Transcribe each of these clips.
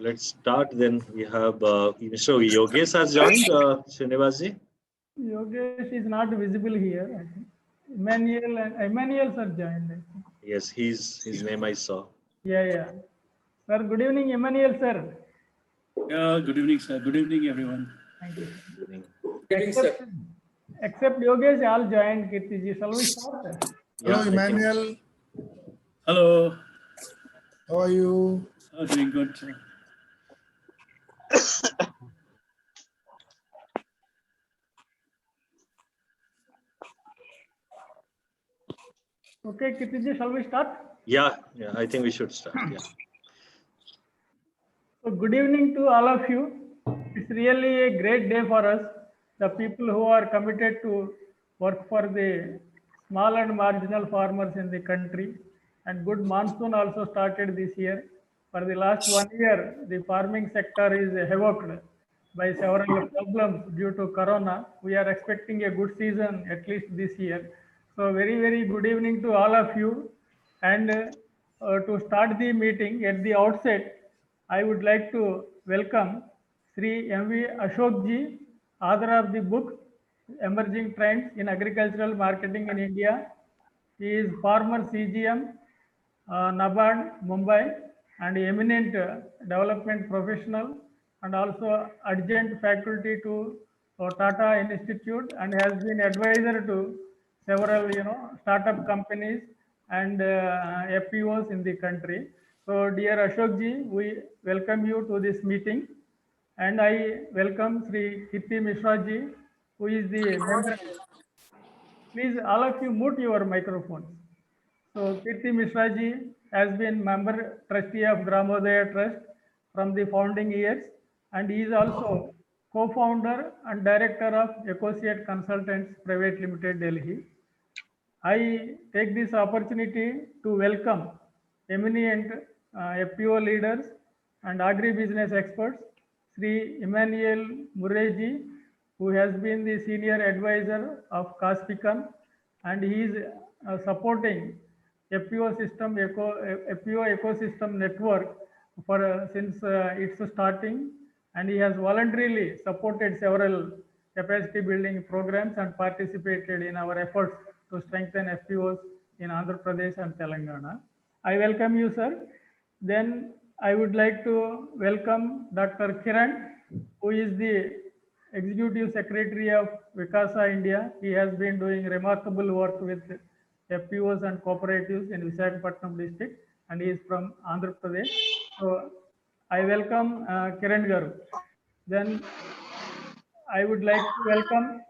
let's start. Then we have Mr. Yogesh has joined. Srinivasji. Yogesh is not visible here. I think. Emmanuel sir joined. I think. Yes, his name I saw. Yeah. Sir, good evening, Emmanuel sir. Yeah, good evening, sir. Good evening, everyone. Thank you. Good evening. Except Yogesh, all joined. Kirtiji, shall we start? Hello, I think- Emmanuel. Hello. How are you? Doing good, sir. Okay, Kirtiji, shall we start? Yeah, I think we should start. Yeah. So good evening to all of you. It's really a great day for us, the people who are committed to work for the small and marginal farmers in the country. And good monsoon also started this year. For the last 1 year, the farming sector is havocked by several problems due to corona. We are expecting a good season at least this year. So very good evening to all of you. And to start the meeting at the outset, I would like to welcome Sri M.V. Ashok ji, author of the book Emerging Trends in Agricultural Marketing in India. He is former CGM, NABARD, Mumbai, and eminent development professional, and also adjunct faculty to Tata Institute, and has been advisor to several startup companies and FPOs in the country. So dear Ashok ji, we welcome you to this meeting, and I welcome Sri Kirti Mishra ji, who is the member. Please all of you mute your microphones. So Kirti Mishra ji has been member trustee of Gramodaya Trust from the founding years, and he is also co-founder and director of Associate Consultants Private Limited, Delhi. I take this opportunity to welcome eminent FPO leaders and agri-business experts, Sri Emmanuel Murreji, who has been the senior advisor of Caspican, and he is supporting FPO ecosystem network for since its starting, and he has voluntarily supported several capacity building programs and participated in our efforts to strengthen FPOs in Andhra Pradesh and Telangana. I welcome you, sir. Then I would like to welcome Dr. Kiran, who is the Executive Secretary of Vikasa India. He has been doing remarkable work with FPOs and cooperatives in Visakhapatnam district, and he is from Andhra Pradesh. So I welcome Kiran Garu. Then I would like to welcome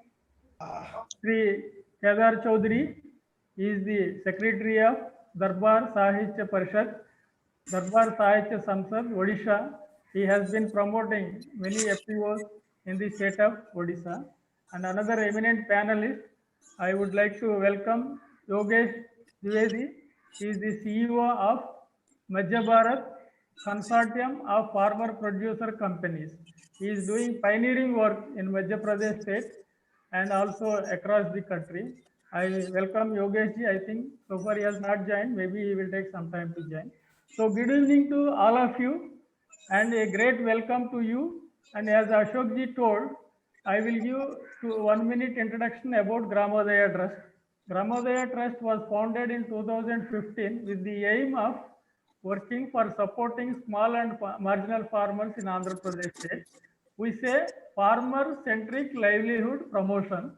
Sri Kedar Chaudhary. He is the Secretary of Darbar Sahitya Parishad, Darbar Sahitya Samsad, Odisha. He has been promoting many FPOs in the state of Odisha. And another eminent panelist, I would like to welcome Yogesh Dwivedi. He is the CEO of Madhya Bharat Consortium of Farmer Producer Companies. He is doing pioneering work in Madhya Pradesh state and also across the country. I welcome Yogesh ji. I think so far he has not joined. Maybe he will take some time to join. So good evening to all of you, and a great welcome to you. And as Ashok ji told, I will give to 1 minute introduction about Gramodaya Trust. Gramodaya Trust was founded in 2015 with the aim of working for supporting small and marginal farmers in Andhra Pradesh state. We say farmer-centric livelihood promotion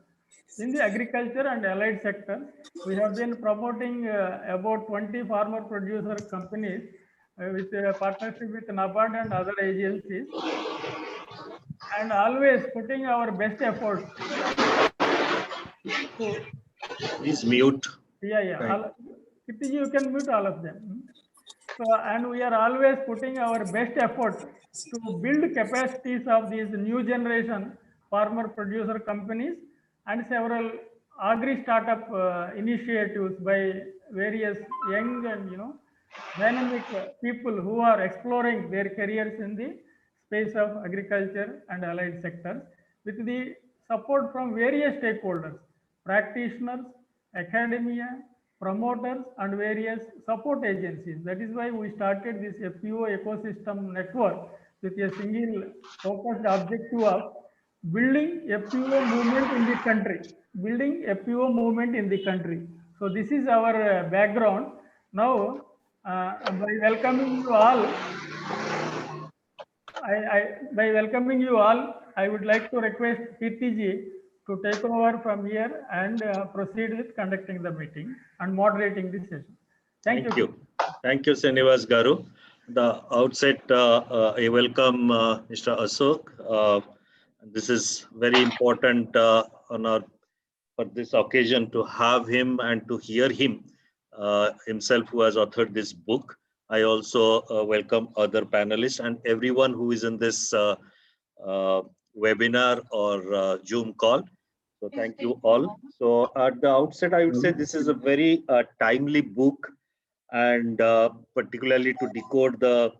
in the agriculture and allied sector. We have been promoting about 20 farmer producer companies with a partnership with NABARD and other agencies, and always putting our best efforts to, Please mute. yeah. Kirti ji, you can mute all of them. So, and we are always putting our best efforts to build capacities of these new generation farmer producer companies and several agri startup initiatives by various young and dynamic people who are exploring their careers in the space of agriculture and allied sectors with the support from various stakeholders, practitioners, academia, promoters and various support agencies. That is why we started this FPO ecosystem network with a single focused objective of building FPO movement in the country, building FPO movement in the country. So this is our background. Now, by welcoming you all, by welcoming you all, I would like to request Kirti ji to take over from here and proceed with conducting the meeting and moderating the session. Thank you. Thank you. Thank you, Srinivas Garu. The outset, I welcome Mr. Ashok. This is very important on our for this occasion to have him and to hear him himself who has authored this book. I also welcome other panelists and everyone who is in this webinar or Zoom call. So thank you all. So at the outset, I would say this is a very timely book, and particularly to decode the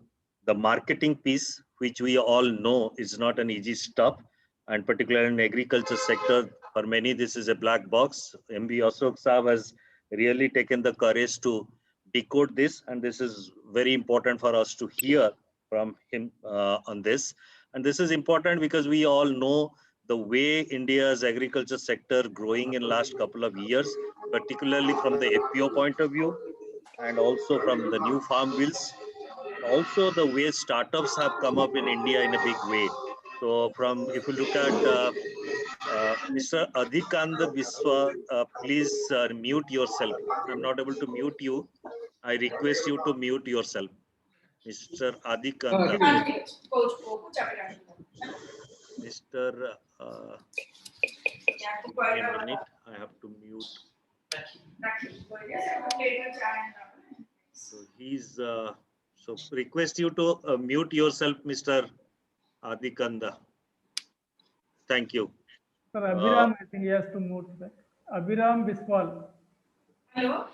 marketing piece, which we all know is not an easy stuff, and particularly in agriculture sector, for many this is a black box. MB Ashok Saab has really taken the courage to decode this, and this is very important for us to hear from him on this. And this is important because we all know the way India's agriculture sector growing in last couple of years, particularly from the FPO point of view, and also from the new farm bills, also the way startups have come up in India in a big way. So from, if you look at Mr. Adhikanda Biswa, please mute yourself. I'm not able to mute you. I request you to mute yourself. Mr. Adhikanda. Mr. Wait a minute, I have to mute. So he's, so request you to mute yourself, Mr. Adhikanda. Thank you. Sir, Abhiram, I think he has to mute that. Abhiram Biswal. Hello.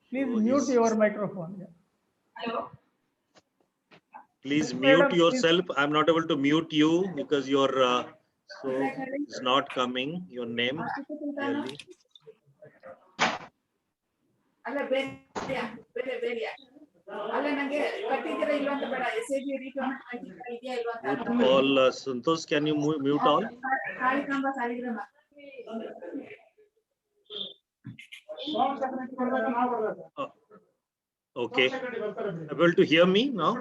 Please mute your microphone. Yeah. Hello. Please mute yourself. I'm not able to mute you because your so it's not coming. Your name clearly. Mute all. Santosh, can you mute all? Okay. Able to hear me now?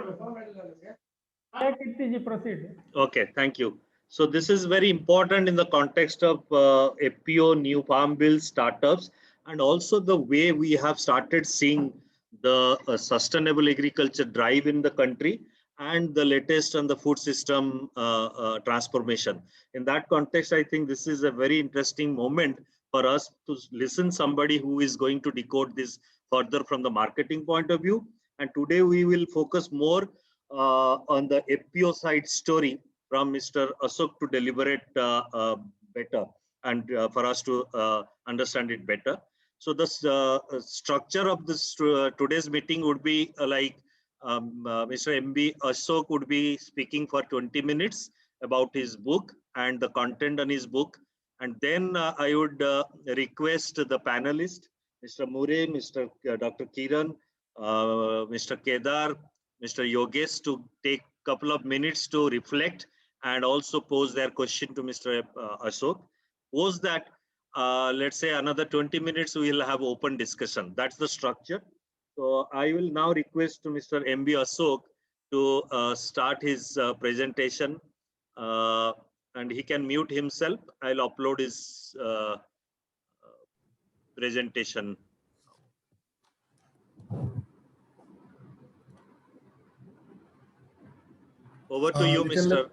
Proceed. Okay, thank you. So this is very important in the context of FPO, new farm bill, startups, and also the way we have started seeing the sustainable agriculture drive in the country and the latest on the food system transformation. In that context, I think this is a very interesting moment for us to listen somebody who is going to decode this further from the marketing point of view. And today we will focus more on the FPO side story from Mr. Ashok to deliberate better and for us to understand it better. So the structure of this today's meeting would be like Mr. MB Ashok would be speaking for 20 minutes about his book and the content on his book. And then I would request the panelists, Mr. Mure, Mr. Dr. Kiran, Mr. Kedar, Mr. Yogesh to take a couple of minutes to reflect and also pose their question to Mr. Ashok. Post that, let's say another 20 minutes, we will have open discussion. That's the structure. So I will now request to Mr. MB Ashok to start his presentation and he can mute himself. I'll upload his presentation. Over to you, Mr.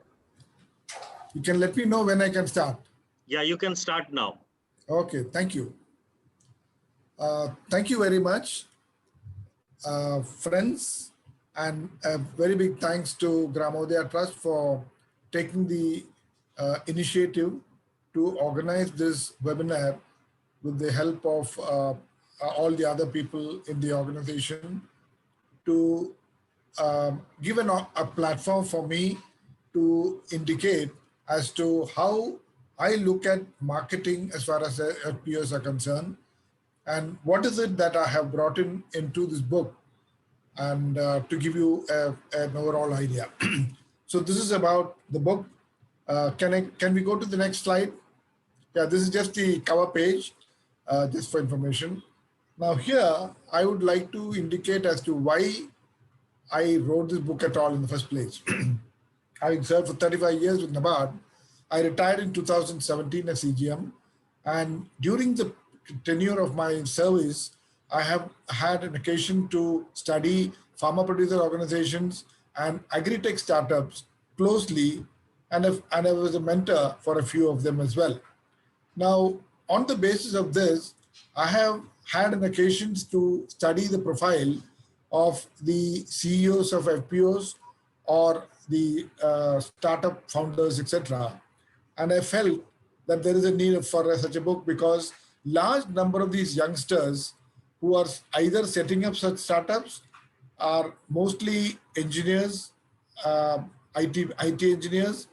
You can let me know when I can start. Yeah, you can start now. Okay, thank you. Thank you very much, friends, and a very big thanks to Gramodaya Trust for taking the initiative to organize this webinar with the help of all the other people in the organization to give a platform for me to indicate as to how I look at marketing as far as FPOs are concerned, and what is it that I have brought into this book, and to give you an overall idea. So this is about the book. Can we go to the next slide? Yeah, this is just the cover page, just for information. Now here, I would like to indicate as to why I wrote this book at all in the first place. Having served for 35 years with NABARD, I retired in 2017 as CGM. And during the tenure of my service, I have had an occasion to study farmer producer organizations and agri-tech startups closely, and I was a mentor for a few of them as well. Now, on the basis of this, I have had an occasion to study the profile of the CEOs of FPOs or the startup founders, etc. And I felt that there is a need for such a book because large number of these youngsters who are either setting up such startups are mostly engineers, IT engineers,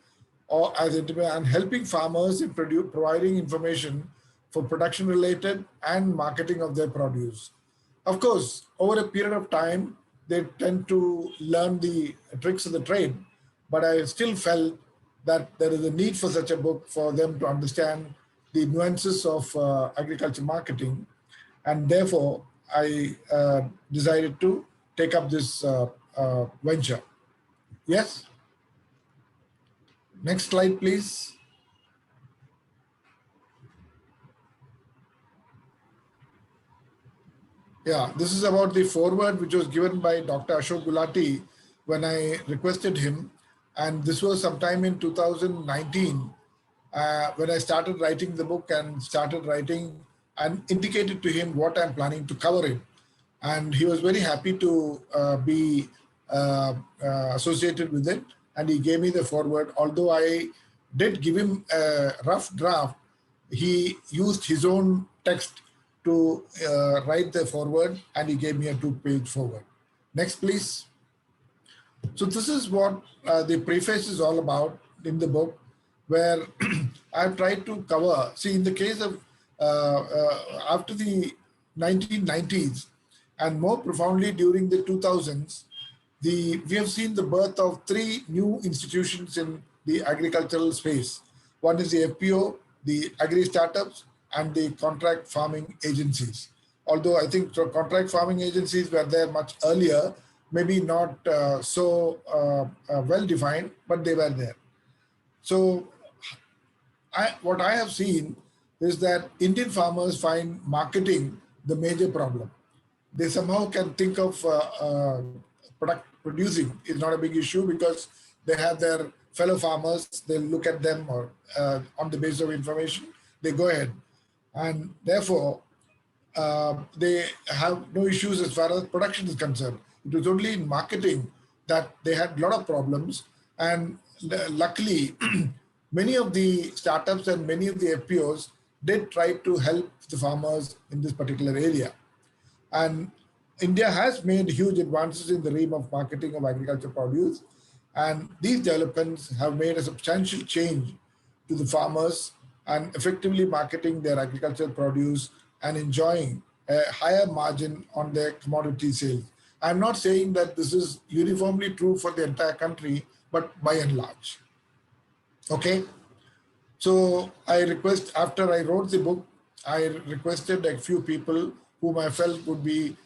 or as and helping farmers in providing information for production related and marketing of their produce. Of course, over a period of time, they tend to learn the tricks of the trade, but I still felt that there is a need for such a book for them to understand the nuances of agriculture marketing. And therefore, I decided to take up this venture. Yes? Next slide, please. Yeah, this is about the foreword which was given by Dr. Ashok Gulati when I requested him. And this was sometime in 2019 when I started writing the book and started writing and indicated to him what I'm planning to cover it. And he was very happy to be associated with it. And he gave me the foreword. Although I did give him a rough draft, he used his own text to write the foreword, and he gave me a 2-page foreword. Next, please. So this is what the preface is all about in the book, where I've tried to cover, see, in the case of after the 1990s and more profoundly during the 2000s, we have seen the birth of 3 new institutions in the agricultural space. One is the FPO, the agri startups, and the contract farming agencies. Although I think contract farming agencies were there much earlier, maybe not so well defined, but they were there. So what I have seen is that Indian farmers find marketing the major problem. They somehow can think of producing is not a big issue because they have their fellow farmers, they look at them or on the basis of information, they go ahead. And therefore, they have no issues as far as production is concerned. It was only in marketing that they had a lot of problems. And luckily, many of the startups and many of the FPOs did try to help the farmers in this particular area. And India has made huge advances in the realm of marketing of agriculture produce. And these developments have made a substantial change to the farmers and effectively marketing their agricultural produce and enjoying a higher margin on their commodity sales. I'm not saying that this is uniformly true for the entire country, but by and large. Okay. So after I wrote the book, I requested a few people whom I felt would be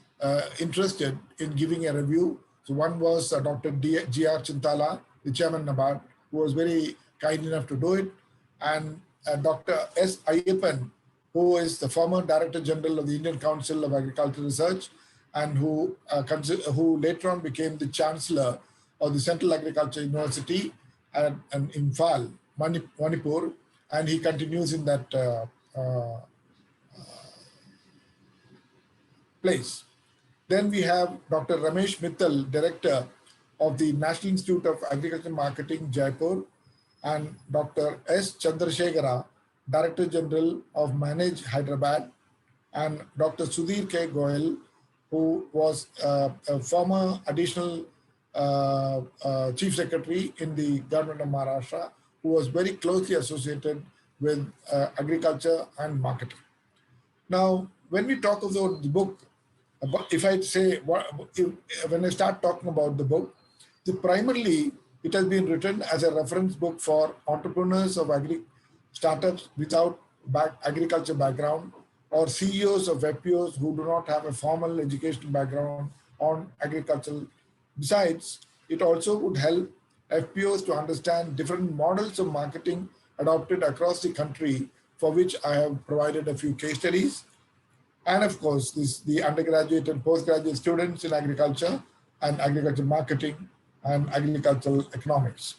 interested in giving a review. So one was Dr. G.R. Chintala, the chairman NABARD, who was very kind enough to do it, and Dr. S. Ayyappan, who is the former Director General of the Indian Council of Agricultural Research, and who later on became the Chancellor of the Central Agriculture University in Imphal, Manipur, and he continues in that place. Then we have Dr. Ramesh Mittal, Director of the National Institute of Agriculture Marketing, Jaipur, and Dr. S. Chandrasekhara, Director General of Manage Hyderabad, and Dr. Sudhir K. Goyal, who was a former additional Chief Secretary in the government of Maharashtra, who was very closely associated with agriculture and marketing. Now, when we talk about the book, if I say, when I start talking about the book, primarily it has been written as a reference book for entrepreneurs of startups without agriculture background, or CEOs of FPOs who do not have a formal educational background on agriculture. Besides, it also would help FPOs to understand different models of marketing adopted across the country, for which I have provided a few case studies. And of course, the undergraduate and postgraduate students in agriculture and agriculture marketing and agricultural economics.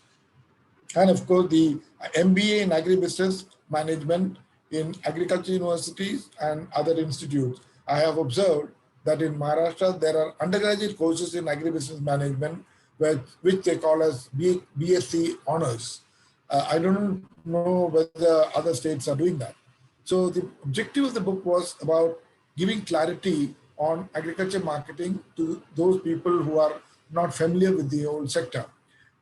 And of course, the MBA in agribusiness management in agriculture universities and other institutes. I have observed that in Maharashtra, there are undergraduate courses in agribusiness management, which they call as BSc honors. I don't know whether other states are doing that. So the objective of the book was about giving clarity on agriculture marketing to those people who are not familiar with the whole sector.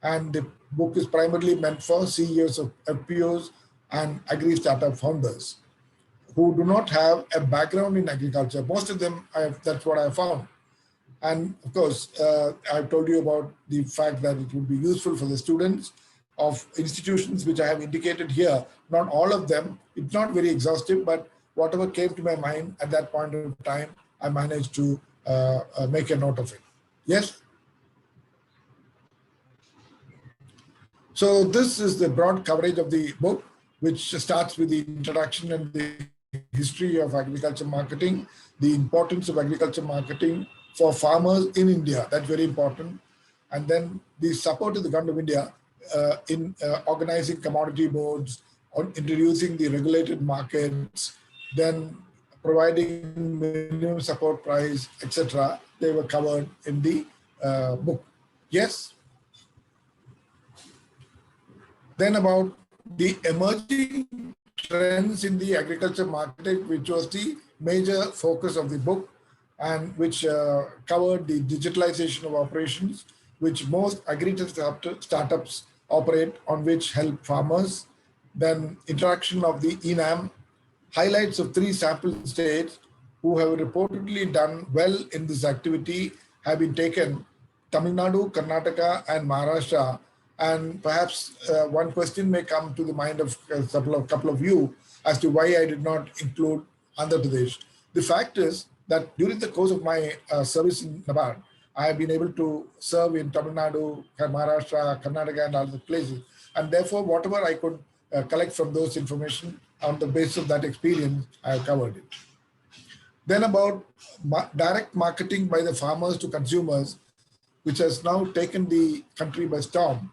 And the book is primarily meant for CEOs of FPOs and agri-startup founders who do not have a background in agriculture. Most of them, that's what I found. And of course, I've told you about the fact that it would be useful for the students of institutions which I have indicated here. Not all of them, it's not very exhaustive, but whatever came to my mind at that point of time, I managed to make a note of it. Yes? So this is the broad coverage of the book, which starts with the introduction and the history of agriculture marketing, the importance of agriculture marketing for farmers in India. That's very important. And then the support to the government of India in organizing commodity boards, on introducing the regulated markets, then providing minimum support price, etc. They were covered in the book. Yes? Then about the emerging trends in the agriculture market, which was the major focus of the book, and which covered the digitalization of operations, which most agriculture startups operate on, which help farmers. Then introduction of the ENAM, highlights of 3 sample states who have reportedly done well in this activity have been taken: Tamil Nadu, Karnataka, and Maharashtra. And perhaps one question may come to the mind of a couple of you as to why I did not include Andhra Pradesh. The fact is that during the course of my service in NABARD, I have been able to serve in Tamil Nadu, Maharashtra, Karnataka, and other places. And therefore, whatever I could collect from those information, on the basis of that experience, I have covered it. Then about direct marketing by the farmers to consumers, which has now taken the country by storm.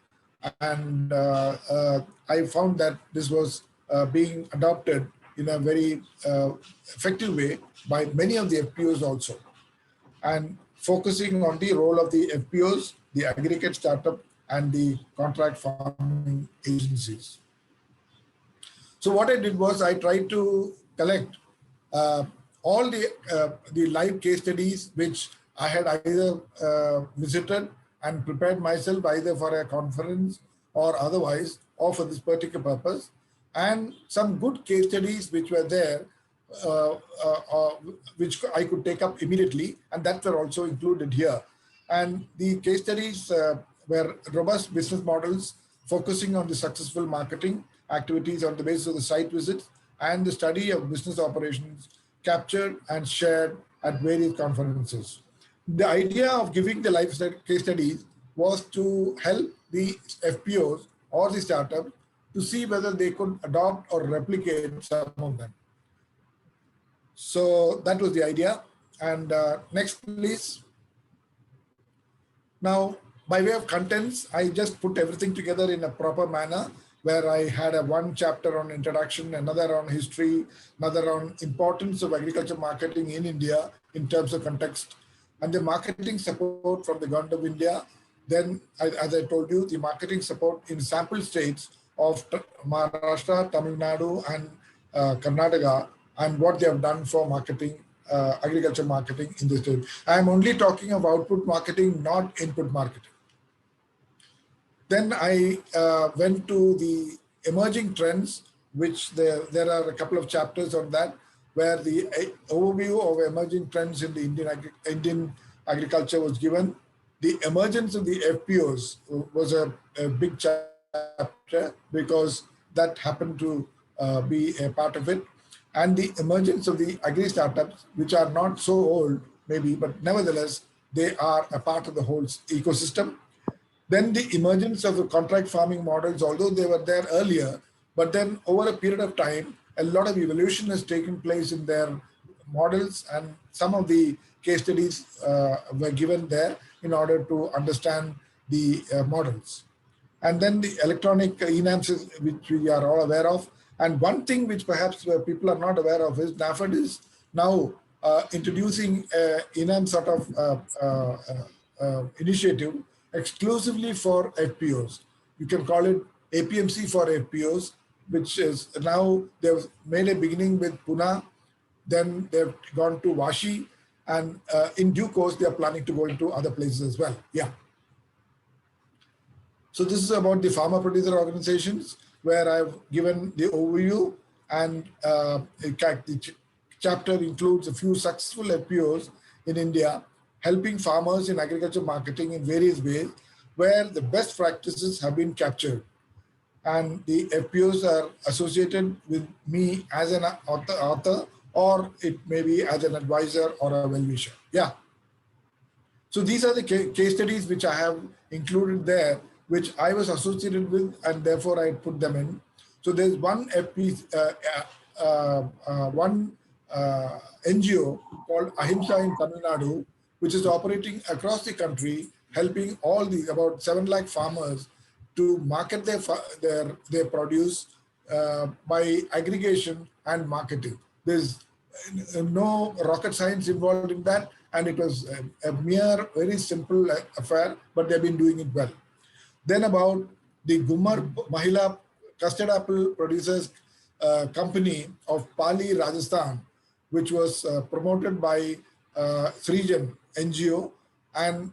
And I found that this was being adopted in a very effective way by many of the FPOs also. And focusing on the role of the FPOs, the aggregate startup, and the contract farming agencies. So what I did was I tried to collect all the live case studies which I had either visited and prepared myself either for a conference or otherwise, or for this particular purpose, and some good case studies which were there, which I could take up immediately, and that were also included here. And the case studies were robust business models focusing on the successful marketing activities on the basis of the site visits and the study of business operations captured and shared at various conferences. The idea of giving the live case studies was to help the FPOs or the startups to see whether they could adopt or replicate some of them. So that was the idea. And next, please. Now, by way of contents, I just put everything together in a proper manner, where I had one chapter on introduction, another on history, another on importance of agriculture marketing in India in terms of context, and the marketing support from the government of India. Then, as I told you, the marketing support in sample states of Maharashtra, Tamil Nadu, and Karnataka, and what they have done for marketing, agriculture marketing in the state. I am only talking of output marketing, not input marketing. Then I went to the emerging trends which there are a couple of chapters on that, where the overview of emerging trends in the Indian agriculture was given. The emergence of the FPOs was a big chapter because that happened to be a part of it. And the emergence of the agri startups, which are not so old, maybe, but nevertheless, they are a part of the whole ecosystem. Then the emergence of the contract farming models, although they were there earlier, but then over a period of time, a lot of evolution has taken place in their models, and some of the case studies were given there in order to understand the models. And then the electronic ENAMs, which we are all aware of. And one thing which perhaps people are not aware of is NAFED is now introducing ENAM sort of initiative exclusively for FPOs. You can call it APMC for FPOs, which is now they've made a beginning with Pune, then they've gone to Vashi, and in due course, they are planning to go into other places as well. Yeah. So this is about the farmer producer organizations, where I've given the overview, and the chapter includes a few successful FPOs in India, helping farmers in agriculture marketing in various ways, where the best practices have been captured. And the FPOs are associated with me as an author, or it may be as an advisor or a well-wisher. Yeah. So these are the case studies which I have included there, which I was associated with, and therefore I put them in. So there's one NGO called Ahimsa in Tamil Nadu, which is operating across the country, helping all the about 7 lakh farmers to market their produce by aggregation and marketing. There's no rocket science involved in that, and it was a mere very simple affair, but they've been doing it well. Then about the Gummar Mahila custard apple producers company of Pali, Rajasthan, which was promoted by Srijan NGO. And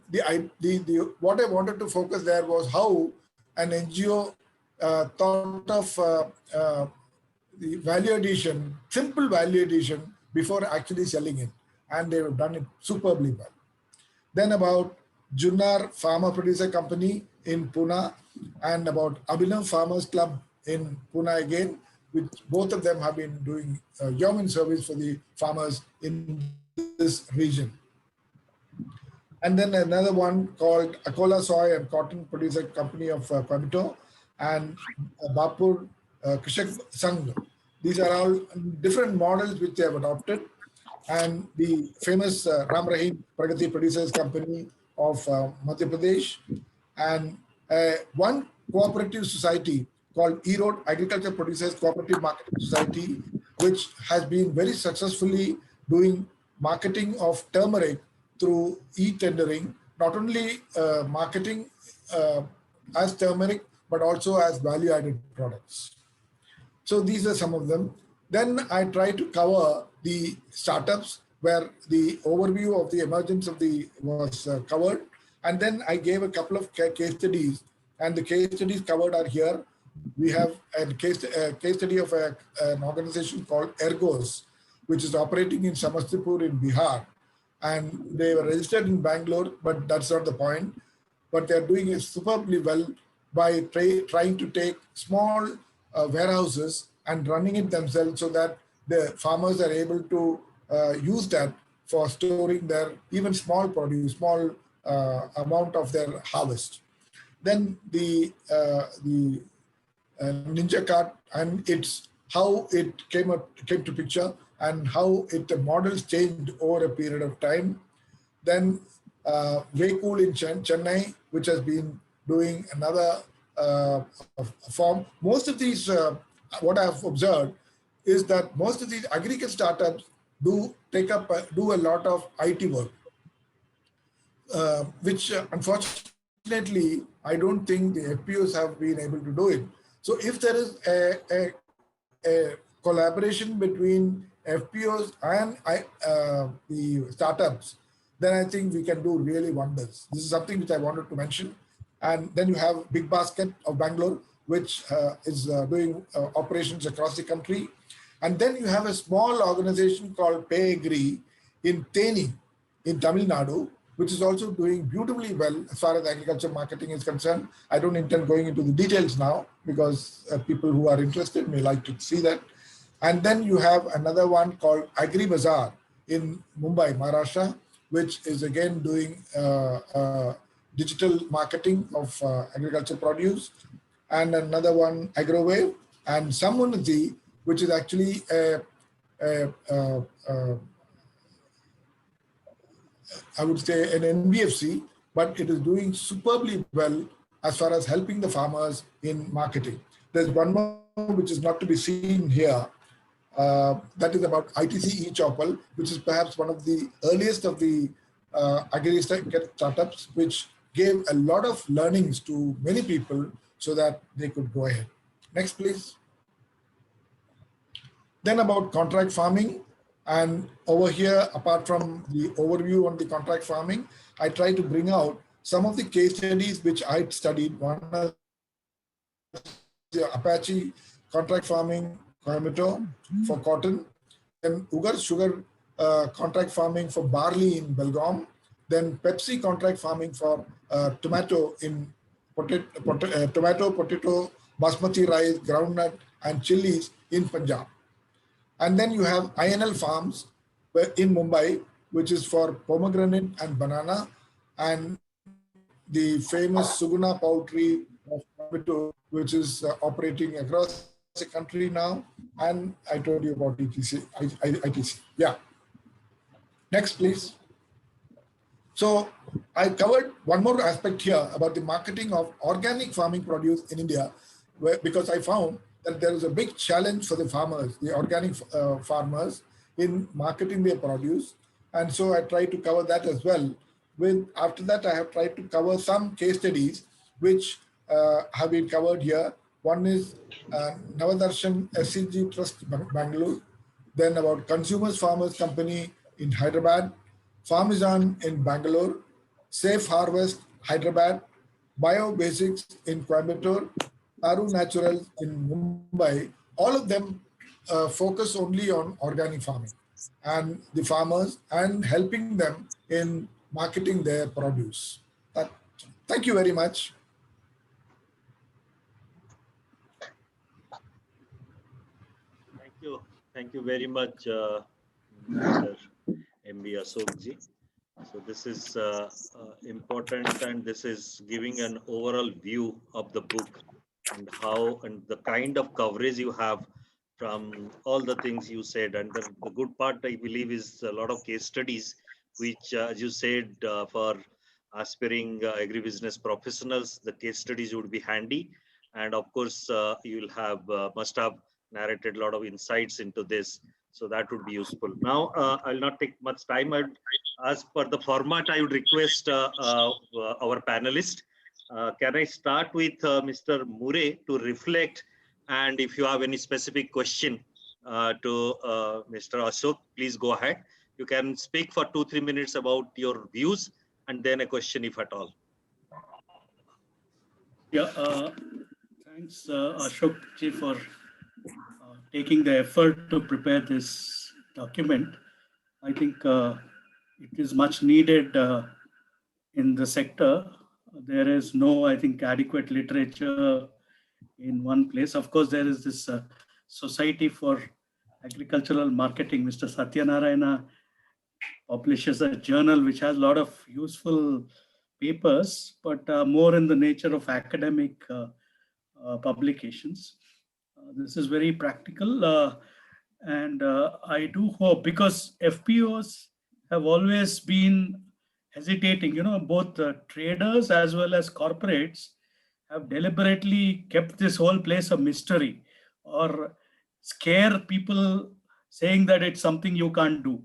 what I wanted to focus there was how an NGO thought of the value addition, simple value addition, before actually selling it. And they have done it superbly well. Then about Junnar Farmer Producer Company in Pune, and about Abhinav Farmers Club in Pune again, which both of them have been doing yeoman service for the farmers in this region. And then another one called Akola Soy and Cotton Producer Company of Coimbatore, and Bapur Krishak Sangh. These are all different models which they have adopted. And the famous Ram Rahim Pragati Producers Company of Madhya Pradesh, and one cooperative society called Erode Agriculture Producers Cooperative Marketing Society, which has been very successfully doing marketing of turmeric through e-tendering, not only marketing as turmeric, but also as value-added products. So these are some of them. Then I try to cover the startups, where the overview of the emergence of was covered. And then I gave a couple of case studies, and the case studies covered are here. We have a case study of an organization called Ergos, which is operating in Samastipur in Bihar. And they were registered in Bangalore, but that's not the point. But they're doing it superbly well by trying to take small warehouses and running it themselves, so that the farmers are able to use that for storing their even small produce, small amount of their harvest. Then the Ninja Cart, and it's how it came to picture, and how the models changed over a period of time. Then Waycool in Chennai, which has been doing another form. Most of these, what I've observed is that most of these aggregate startups do a lot of IT work, which unfortunately I don't think the FPOs have been able to do it. So if there is a collaboration between FPOs and the startups, then I think we can do really wonders. This is something which I wanted to mention. And then you have Big Basket of Bangalore, which is doing operations across the country. And then you have a small organization called PayAgri in Theni, in Tamil Nadu, which is also doing beautifully well as far as agriculture marketing is concerned. I don't intend going into the details now because people who are interested may like to see that. And then you have another one called Agri Bazaar in Mumbai, Maharashtra, which is again doing digital marketing of agriculture produce. And another one, AgroWave, and Samunati, which is actually I would say an NBFC, but it is doing superbly well as far as helping the farmers in marketing. There's one more which is not to be seen here. That is about ITC eChoupal, which is perhaps one of the earliest of the agri startups, which gave a lot of learnings to many people so that they could go ahead. Next, please. Then about contract farming. And over here, apart from the overview on the contract farming, I try to bring out some of the case studies which I studied. One is the Apache contract farming, Coimbatore for cotton, then Ugar sugar contract farming for barley in Belgaum, then Pepsi contract farming for tomato in tomato, potato, basmati rice, groundnut, and chilies in Punjab. And then you have INL Farms in Mumbai, which is for pomegranate and banana, and the famous Suguna Poultry of Coimbatore, which is operating across the country now. And I told you about ITC. Yeah. Next, please. So I covered one more aspect here about the marketing of organic farming produce in India, because I found that there is a big challenge for the farmers, the organic farmers, in marketing their produce. And so I tried to cover that as well. After that, I have tried to cover some case studies which have been covered here. One is Navadarshan SCG Trust Bangalore, then about Consumers Farmers Company in Hyderabad, Farmizan in Bangalore, Safe Harvest Hyderabad, Bio Basics in Coimbatore, Taru Naturals in Mumbai. All of them focus only on organic farming and the farmers and helping them in marketing their produce. Thank you very much. Thank you very much, Mr. M.B. Ashokji. So this is important, and this is giving an overall view of the book and how and the kind of coverage you have from all the things you said. And the good part, I believe, is a lot of case studies, which, as you said, for aspiring agribusiness professionals, the case studies would be handy. And of course, you'll have must have narrated a lot of insights into this. So that would be useful. Now, I'll not take much time. As per the format, I would request our panelists. Can I start with Mr. Murray to reflect? And if you have any specific question to Mr. Ashok, please go ahead. You can speak for 2-3 minutes about your views and then a question if at all. Yeah, thanks Ashok ji for taking the effort to prepare this document. I think it is much needed in the sector. There is no, I think, adequate literature in one place. Of course, there is this Society for Agricultural Marketing. Mr. Satyanarayana publishes a journal which has a lot of useful papers, but more in the nature of academic publications. This is very practical, and I do hope, because FPOs have always been hesitating, both traders as well as corporates have deliberately kept this whole place a mystery or scare people saying that it's something you can't do.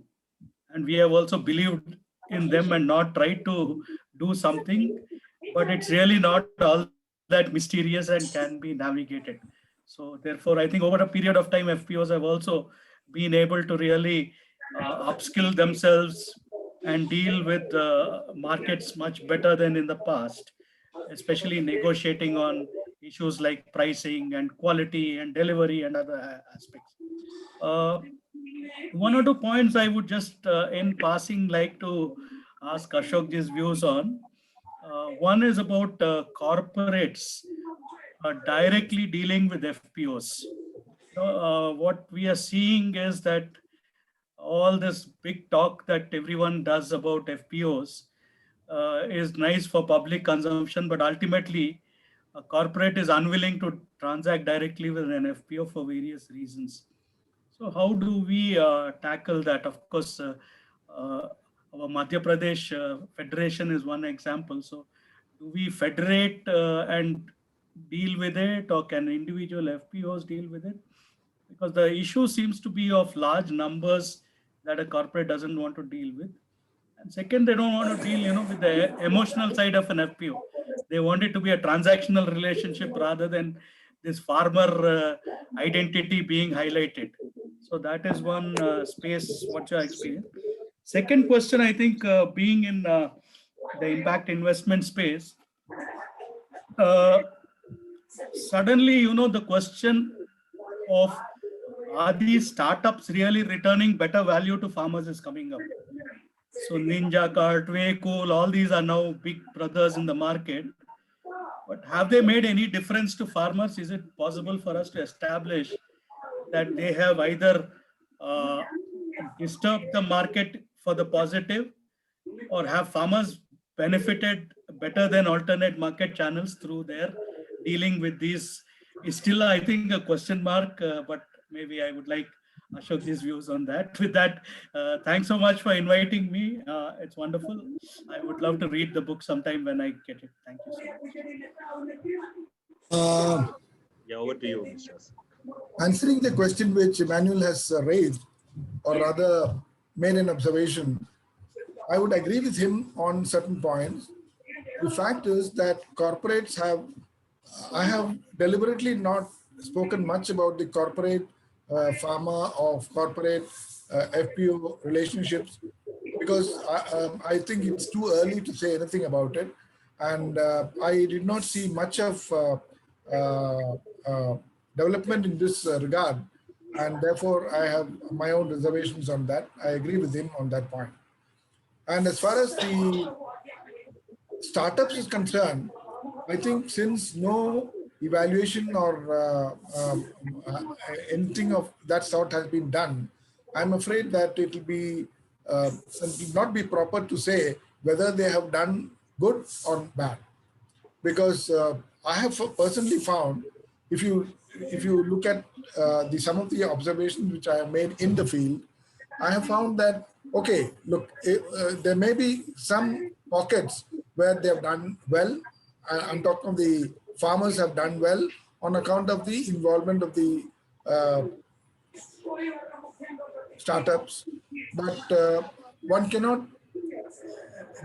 And we have also believed in them and not tried to do something, but it's really not all that mysterious and can be navigated. So therefore, I think over a period of time, FPOs have also been able to really upskill themselves and deal with markets much better than in the past, especially negotiating on issues like pricing and quality and delivery and other aspects. One or two points I would just in passing like to ask Ashokji's views on. One is about corporates directly dealing with FPOs. What we are seeing is that all this big talk that everyone does about FPOs is nice for public consumption, but ultimately a corporate is unwilling to transact directly with an FPO for various reasons. So how do we tackle that? Of course, our Madhya Pradesh Federation is one example. So do we federate and deal with it, or can individual FPOs deal with it? Because the issue seems to be of large numbers that a corporate doesn't want to deal with. And second, they don't want to deal, with the emotional side of an FPO. They want it to be a transactional relationship rather than this farmer identity being highlighted. So that is one space. What's your experience? Second question, I think, being in the impact investment space, suddenly, the question of are these startups really returning better value to farmers is coming up. So NinjaCart, Waycool, all these are now big brothers in the market. But have they made any difference to farmers? Is it possible for us to establish that they have either disturbed the market for the positive, or have farmers benefited better than alternate market channels through their dealing with these? Is still, I think, a question mark, but maybe I would like Ashokji's views on that. With that, thanks so much for inviting me. It's wonderful. I would love to read the book sometime when I get it. Thank you so much. Yeah, over to you, Mr. Ashok. Answering the question which Emmanuel has raised, or rather made an observation, I would agree with him on certain points. The fact is that corporates I have deliberately not spoken much about the corporate pharma or corporate FPO relationships, because I think it's too early to say anything about it. And I did not see much of development in this regard. And therefore, I have my own reservations on that. I agree with him on that point. And as far as the startups is concerned, I think since no evaluation or anything of that sort has been done, I'm afraid that it will not be proper to say whether they have done good or bad. Because I have personally found, if you look at some of the observations which I have made in the field, I have found that, okay, look, there may be some pockets where they have done well. I'm talking of the farmers have done well on account of the involvement of the startups. But one cannot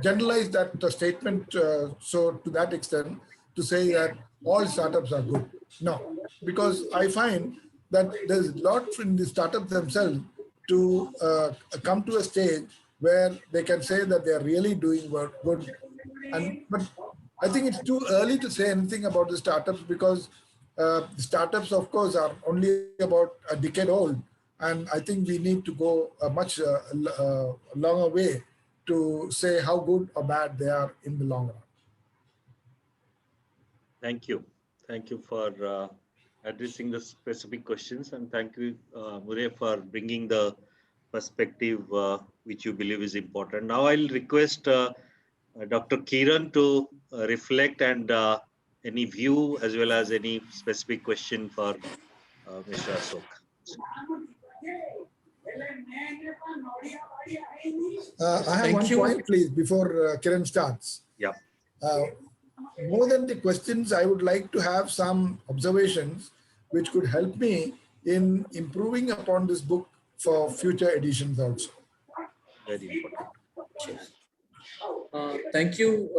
generalize that statement so to that extent to say that all startups are good. No, because I find that there's a lot in the startups themselves to come to a stage where they can say that they are really doing good. But I think it's too early to say anything about the startups, because the startups, of course, are only about a decade old. And I think we need to go a much longer way to say how good or bad they are in the long run. Thank you. Thank you for addressing the specific questions, and thank you, Murray, for bringing the perspective which you believe is important. Now I'll request Dr. Kiran to reflect and any view as well as any specific question for Mr. Ashok. I have one point, please, before Kiran starts. Yeah. More than the questions, I would like to have some observations which could help me in improving upon this book for future editions also. Very important. Thank you,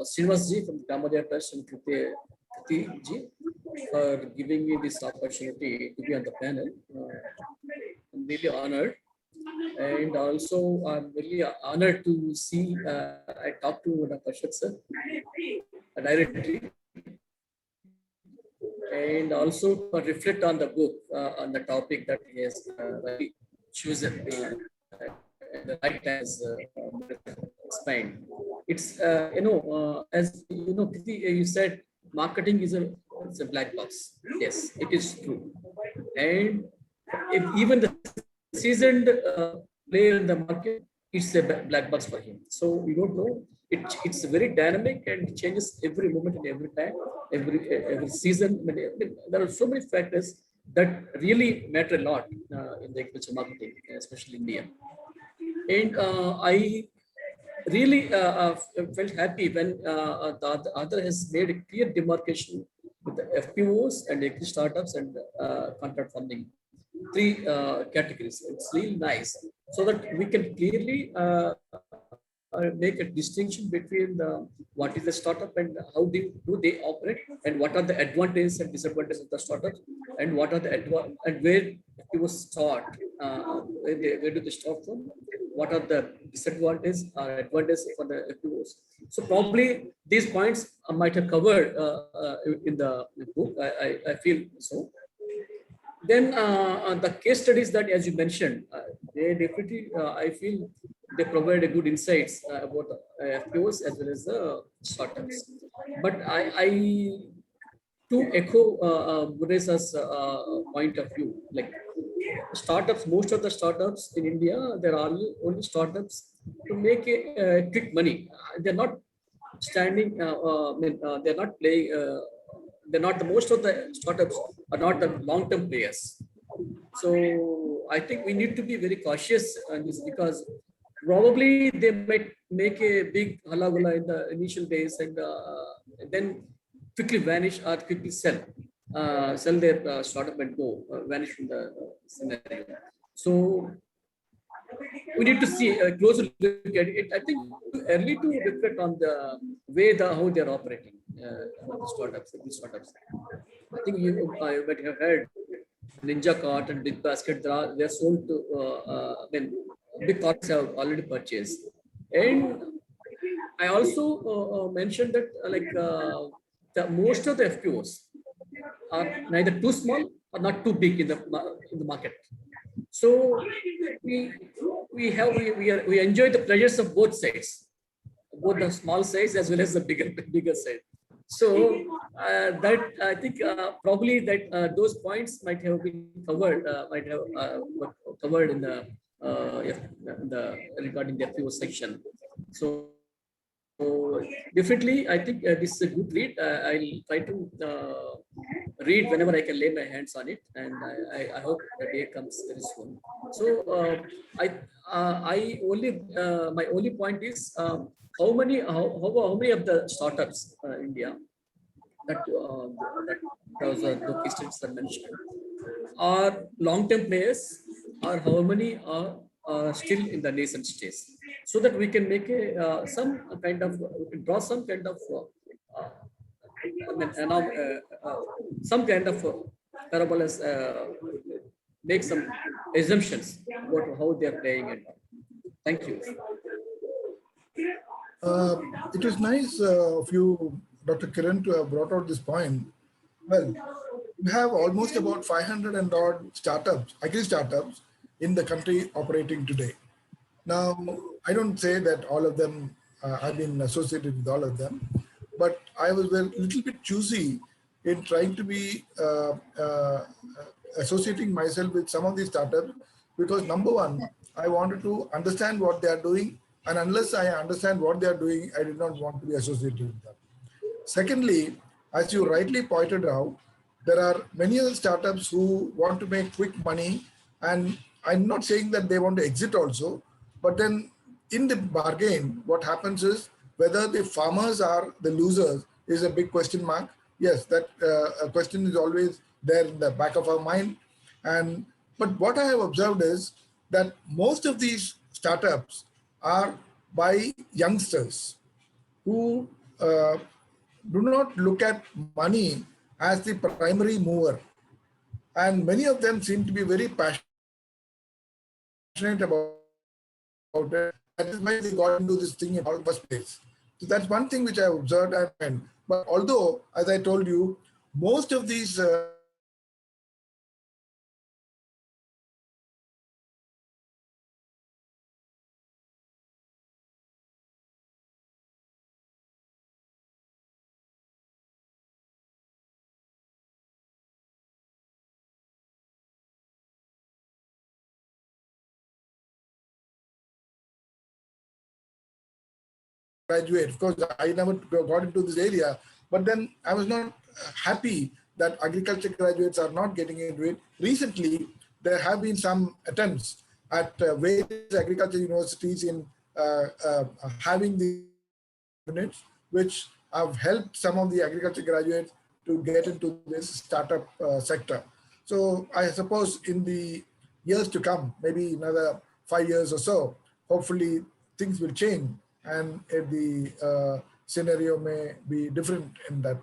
Srinivas ji from Gramodaya Trust and Kriti ji for giving me this opportunity to be on the panel. I'm really honored. And also, I'm really honored to see, I talked to Dr. Ashok sir directly. and also reflect on the book, on the topic that he has chosen at the right time, as explained. It's, as you know, Kriti, you said marketing is it's a black box. Yes, it is true. And if even the seasoned player in the market, it's a black box for him. So we don't know. It's very dynamic and it changes every moment and every time, every season. There are so many factors that really matter a lot in the agriculture marketing, especially India. And I really felt happy when the other has made a clear demarcation with the FPOs and agri startups and contract funding. Three categories. It's really nice, so that we can clearly make a distinction between what is the startup and how do they operate, and what are the advantages and disadvantages of the startup, and what are the and where it was start, where do they start from, what are the disadvantages or advantages for the FPOs. So probably these points I might have covered in the book. I feel so. Then the case studies that, as you mentioned, they definitely, I feel they provide a good insights about FPOs as well as the startups. But I to echo Muresa's point of view, like startups, most of the startups in India, there are only startups to make a quick money. They're not standing, they're not playing. They're not the most of the startups are not the long-term players. So I think we need to be very cautious on this, because probably they might make a big halagulla in the initial days and then quickly vanish or quickly sell their startup and go vanish from the scenario. So we need to see a closer look at it. I think too early to reflect on the way how they are operating the startups. I think you might have heard Ninja Cart and Big Basket. They are sold to big carts have already purchased. And I also mentioned that the most of the FPOs are neither too small or not too big in the market. So we enjoy the pleasures of both sides, both the small size as well as the bigger size. So that I think probably that those points might have been covered, covered in the regarding the FPO section. So definitely, I think this is a good read. I'll try to read whenever I can lay my hands on it, and I hope the day comes very soon. So I only my only point is how many of the startups in India that those are the case studies are mentioned are long-term players, or how many are still in the nascent stage, so that we can make a some kind of draw some kind of some kind of parabolas, make some assumptions about how they are playing it. Thank you. It was nice of you, Dr. Kiran, to have brought out this point. Well, we have almost about 500 and odd startups, agri startups in the country operating today. Now, I don't say that all of them, I've been associated with all of them, but I was a little bit choosy in trying to be associating myself with some of these startups, because number one, I wanted to understand what they are doing, and unless I understand what they are doing, I did not want to be associated with them. Secondly, as you rightly pointed out, there are many other startups who want to make quick money, and I'm not saying that they want to exit also, but then in the bargain, what happens is whether the farmers are the losers is a big question mark. Yes, that question is always there in the back of our mind. But what I have observed is that most of these startups are by youngsters who do not look at money as the primary mover. And many of them seem to be very passionate about it. That is why they got into this thing in the first place. So that's one thing which I observed. But although, as I told you, most of these graduate. Of course, I never got into this area, but then I was not happy that agriculture graduates are not getting into it. Recently, there have been some attempts at various agriculture universities in having the units, which have helped some of the agriculture graduates to get into this startup sector. So I suppose in the years to come, maybe another 5 years or so, hopefully things will change and the scenario may be different in that.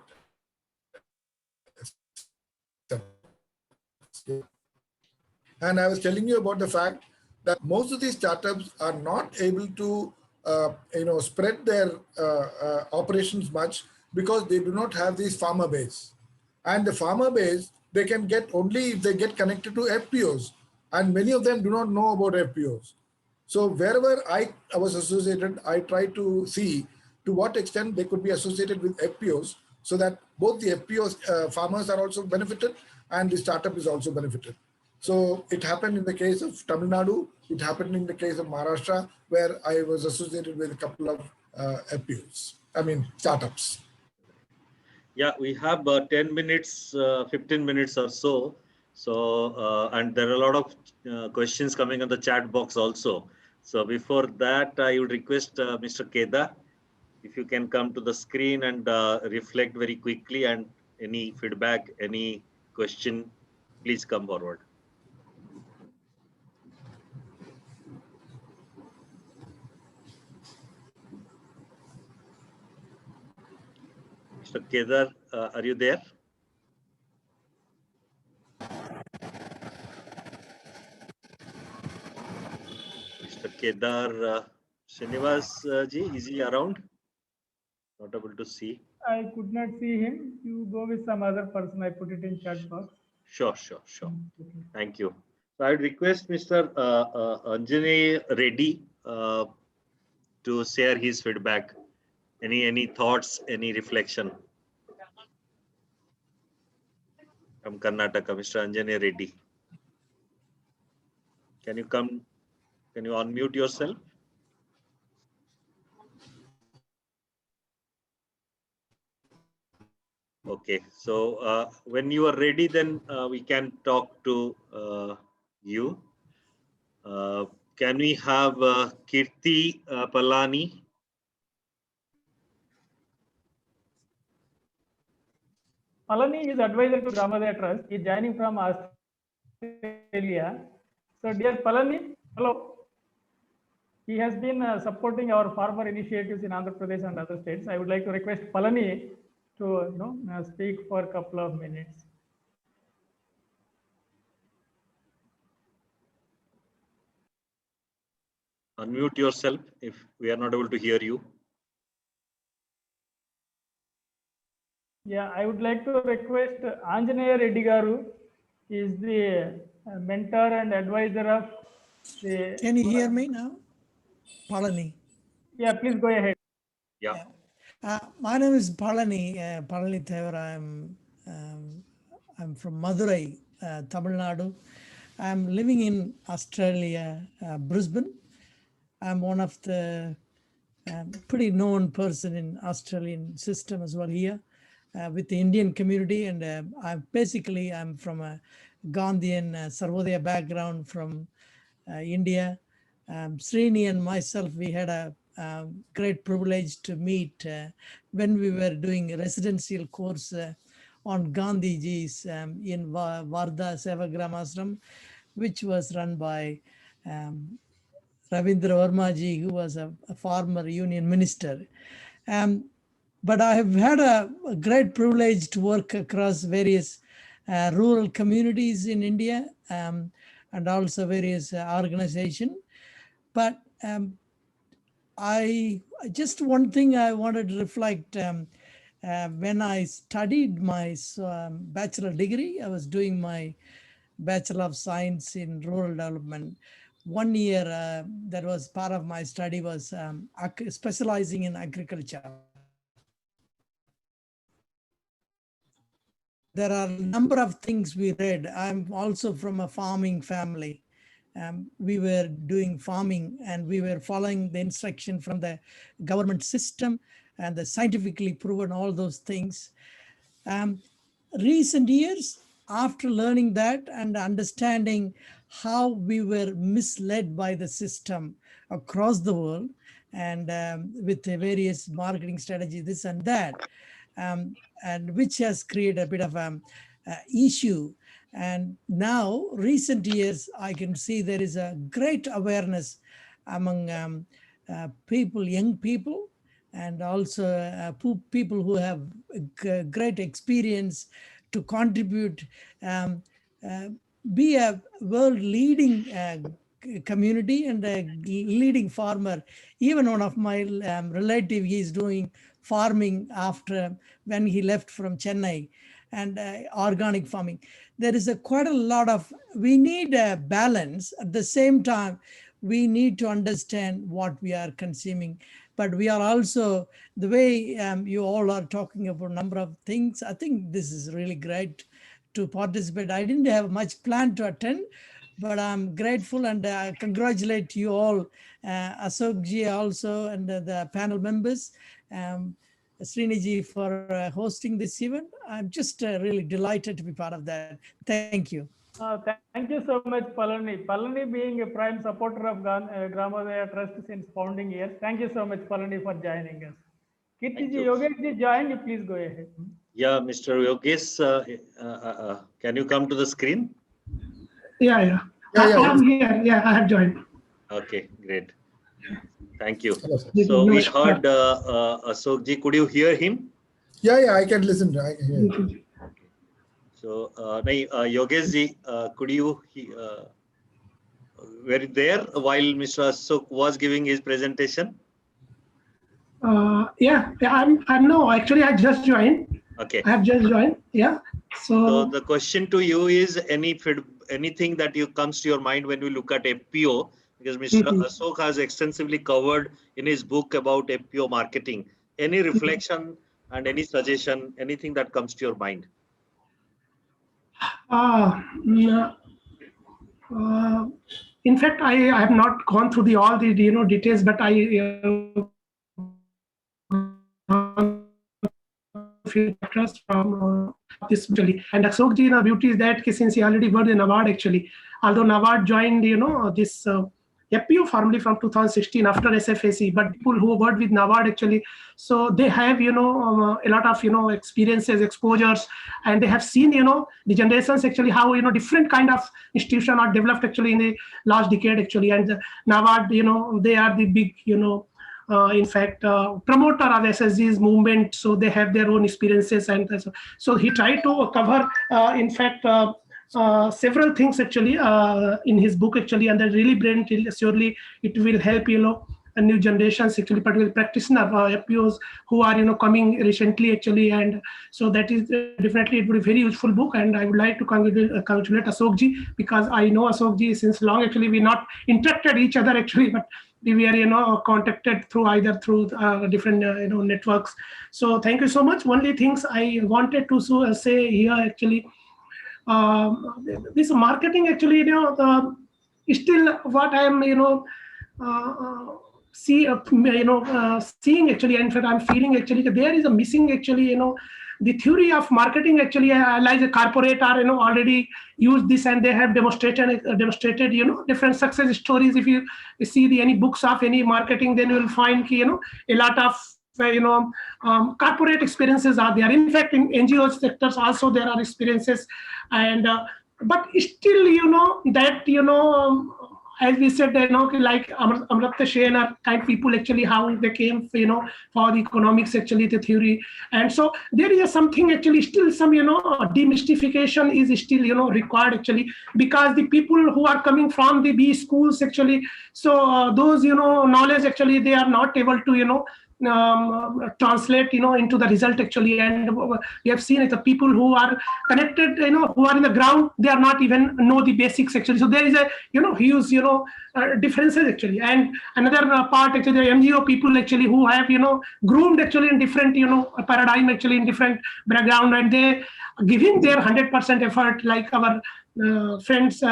And I was telling you about the fact that most of these startups are not able to, spread their operations much because they do not have this farmer base. And the farmer base, they can get only if they get connected to FPOs. And many of them do not know about FPOs. So wherever I was associated, I try to see to what extent they could be associated with FPOs so that both the FPOs farmers are also benefited and the startup is also benefited. So it happened in the case of Tamil Nadu, it happened in the case of Maharashtra, where I was associated with a couple of FPOs, startups. Yeah, we have 10 minutes, 15 minutes or so. So, and there are a lot of questions coming on the chat box also. So before that, I would request Mr. Kedar, if you can come to the screen and reflect very quickly, and any feedback, any question, please come forward. Mr. Kedar, are you there? Mr. Kedar Srinivas ji, is he around? Not able to see. I could not see him. You go with some other person. I put it in chat box. Sure. Okay. Thank you. So I would request Mr. Anjane Reddy to share his feedback. Any thoughts, any reflection from Karnataka, Mr. Anjane Reddy? Can you come? Can you unmute yourself? Okay, so when you are ready, then we can talk to you. Can we have Kirti Palani? Palani is advisor to Gramadaya Trust. He is joining from Australia. So dear Palani, hello. He has been supporting our farmer initiatives in Andhra Pradesh and other states. I would like to request Palani to speak for a couple of minutes. Unmute yourself if we are not able to hear you. Yeah, I would like to request Anjaneya Reddy Garu. He is the mentor and advisor of the. Can you hear me now? Palani. Yeah, please go ahead. Yeah. My name is Palani. Palani Thevara. I'm from Madurai, Tamil Nadu. I'm living in Australia, Brisbane. I'm one of the pretty known person in Australian system as well here with the Indian community. And I'm from a Gandhian Sarvodaya background from India. Srini and myself, we had a great privilege to meet when we were doing a residential course on Gandhiji's in Varda Sevagram Ashram, which was run by Ravindra Verma ji, who was a former union minister. But I have had a great privilege to work across various rural communities in India and also various organizations. But I just one thing I wanted to reflect. when I studied my bachelor degree, I was doing my Bachelor of Science in Rural Development. 1 year that was part of my study was specializing in agriculture. There are a number of things we read. I'm also from a farming family. We were doing farming and we were following the instruction from the government system and the scientifically proven all those things. Recent years, after learning that and understanding how we were misled by the system across the world and with the various marketing strategies, this and that, and which has created a bit of an issue. And now, recent years, I can see there is a great awareness among people, young people, and also people who have great experience to contribute, be a world leading community and a leading farmer. Even one of my relative, he is doing farming after when he left from Chennai, and organic farming. There is quite a lot of, we need a balance. At the same time, we need to understand what we are consuming. But we are also, the way you all are talking about a number of things, I think this is really great to participate. I didn't have much plan to attend, but I'm grateful and I congratulate you all, Ashok ji also, and the panel members, Sriniji for hosting this event. I'm just really delighted to be part of that. Thank you. Thank you so much, Palani. Palani being a prime supporter of Gramodaya Trust since founding years. Thank you so much, Palani, for joining us. Kirti ji, Yogesh ji join, you please go ahead. Yeah, Mr. Yogesh, can you come to the screen? Yeah. I'm here. Yeah, I have joined. Okay, great. Thank you. Hello, sir. So we heard Ashok ji. Could you hear him? Yeah, I can listen. I can hear. Okay. So, Yogesh ji, could you were you there while Mr. Ashok was giving his presentation? Yeah, I'm no. Actually, I just joined. Okay. I have just joined. Yeah. So the question to you is anything that comes to your mind when you look at FPO, because Mr. Ashok has extensively covered in his book about FPO marketing. Any reflection and any suggestion, anything that comes to your mind? In fact, I have not gone through all the details, but I trust from this actually. And Ashok ji, the beauty is that since he already worked in NABARD actually, although NABARD joined this FPO formally from 2016 after SFAC, but people who worked with NABARD actually, so they have a lot of experiences, exposures, and they have seen the generations actually how different kind of institutions are developed actually in the last decade actually, and NABARD they are the big in fact promoter of SSG's movement, so they have their own experiences, and so he tried to cover in fact several things actually in his book actually, and that really brilliant. Surely it will help a new generations actually, particularly practitioner FPOs who are coming recently actually, and so that is definitely it would be a very useful book. And I would like to congratulate Ashok ji, because I know Ashok ji since long actually. We not interacted each other actually, but we were contacted through either through different networks. So thank you so much. Only things I wanted to say here actually, this marketing actually still what I am seeing actually, in fact I'm feeling actually there is a missing actually the theory of marketing actually. Like the corporate are already used this, and they have demonstrated different success stories. If you see any books of any marketing, then you will find a lot of corporate experiences are there. In fact, in NGO sectors also there are experiences, and but still that as we said, like Amartya Sen are kind of people actually, how they came, for the economics actually, the theory. And so there is something actually, still some, demystification is still, required actually, because the people who are coming from the B schools actually, so those, knowledge actually, they are not able to, translate, into the result actually. And we have seen it, the people who are connected, who are in the ground, they are not even know the basics actually. So there is a, huge, differences actually. And another part actually, the NGO people actually who have, groomed actually in different, paradigm actually in different background, and they giving their 100% effort, like our friends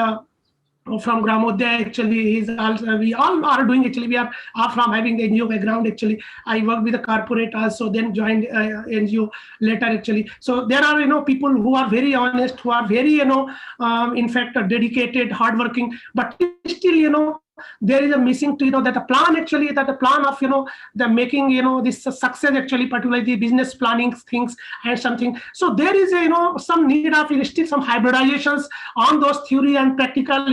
from Gramodaya actually is also, we all are doing actually, we are from having the NGO background actually. I worked with the corporate also, then joined NGO later actually. So there are, people who are very honest, who are very, in fact, dedicated, hardworking, but still, there is a missing to, that the plan actually, that the plan of, the making, this success actually, particularly the business planning things and something. So there is some need of still some hybridizations on those theory and practical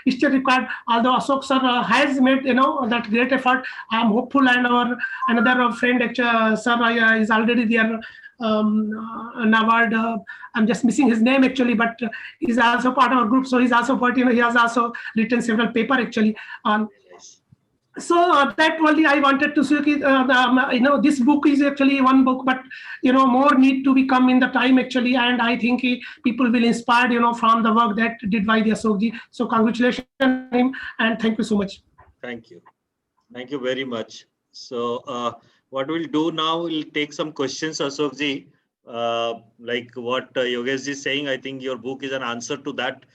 is still required. Although Ashok sir has made, that great effort, I am hopeful, and our another friend sir is already there. NABARD, I'm just missing his name actually, but he's also part of our group. So he's also part, he has also written several paper actually. So that only I wanted to say, this book is actually one book, but more need to become in the time actually, and I think people will inspired, from the work that did by the Ashokji. So congratulations him, and thank you so much. Thank you very much. So what we'll do now, we'll take some questions, Ashokji. Like what Yogesh is saying, I think your book is an answer to that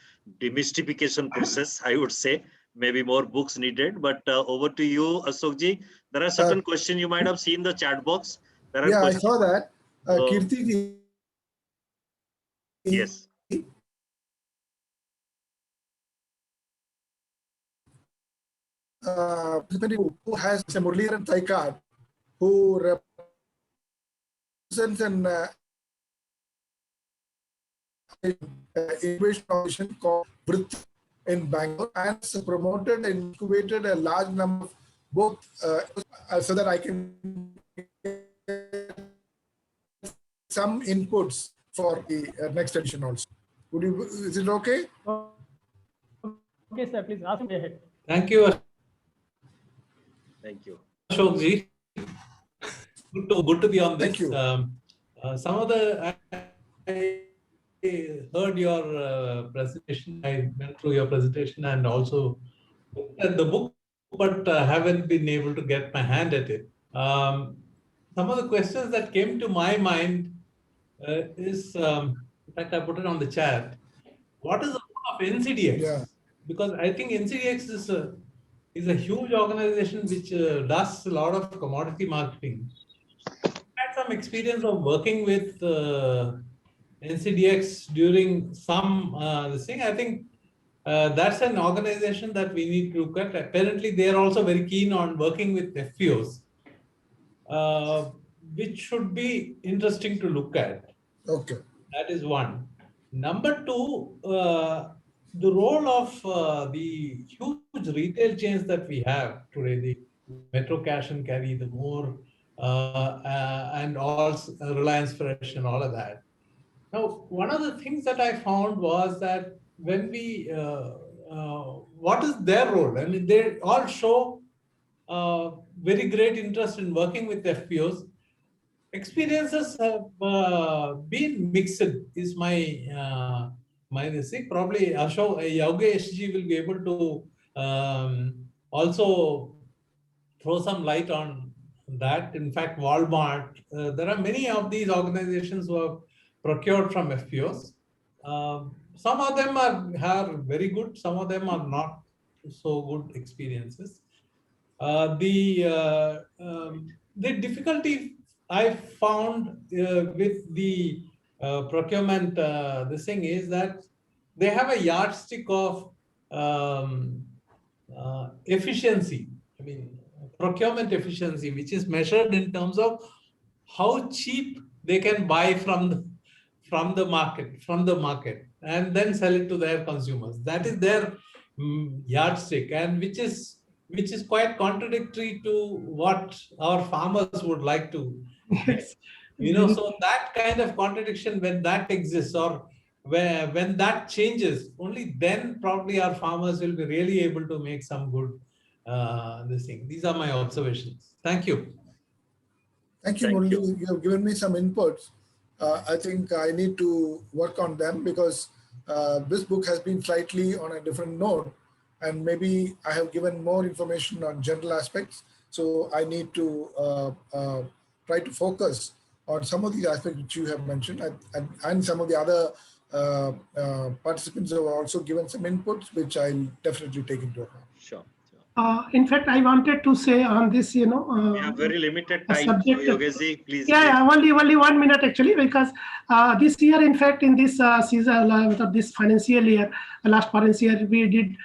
demystification process, I would say. Maybe more books needed, but over to you, Ashokji. There are certain questions you might have seen the chat box. There are I saw that. Kirti ji. Yes. Who has Muraliharan Thaikar, who represents an innovation organization called Vritti in Bangalore, and promoted and incubated a large number of both so that I can get some inputs for the next edition also. Is it okay? Okay, sir, please ask me ahead. Thank you. Thank you. Ashokji. Good to be on this. Thank you. Some of the I heard your presentation. I went through your presentation and also looked at the book, but haven't been able to get my hand at it. Some of the questions that came to my mind is, in fact, I put it on the chat. What is the role of NCDX? Yeah. Because I think NCDX is a huge organization which does a lot of commodity marketing. I had some experience of working with NCDX during some this thing. I think that's an organization that we need to look at. Apparently, they are also very keen on working with FPOs, which should be interesting to look at. Okay. That is one. Number two, the role of the huge retail chains that we have today, the Metro Cash and Carry, the More, and all Reliance Fresh and all of that. Now, one of the things that I found was that when we, what is their role? I mean, they all show very great interest in working with FPOs. Experiences have been mixed, is my thing. Probably Yogesh ji will be able to also throw some light on that. In fact, Walmart, there are many of these organizations who have procured from FPOs. Some of them are very good, some of them are not so good experiences. The difficulty I found with the procurement, this thing is that they have a yardstick of efficiency. I mean, procurement efficiency, which is measured in terms of how cheap they can buy from the market, and then sell it to their consumers. That is their yardstick, and which is quite contradictory to what our farmers would like to. So that kind of contradiction, when that exists, or when that changes, only then probably our farmers will be really able to make some good this thing. These are my observations. Thank you. Thank you, Thank Murali. you. You have given me some inputs. I think I need to work on them because this book has been slightly on a different note, and maybe I have given more information on general aspects. So I need to try to focus on some of these aspects which you have mentioned, and some of the other participants have also given some inputs, which I'll definitely take into account. Sure. In fact, I wanted to say on this, We have very limited a time. So subject. Yogesh, please. Yeah, only 1 minute actually, because this year, in fact, in this season, this financial year, last financial year, we did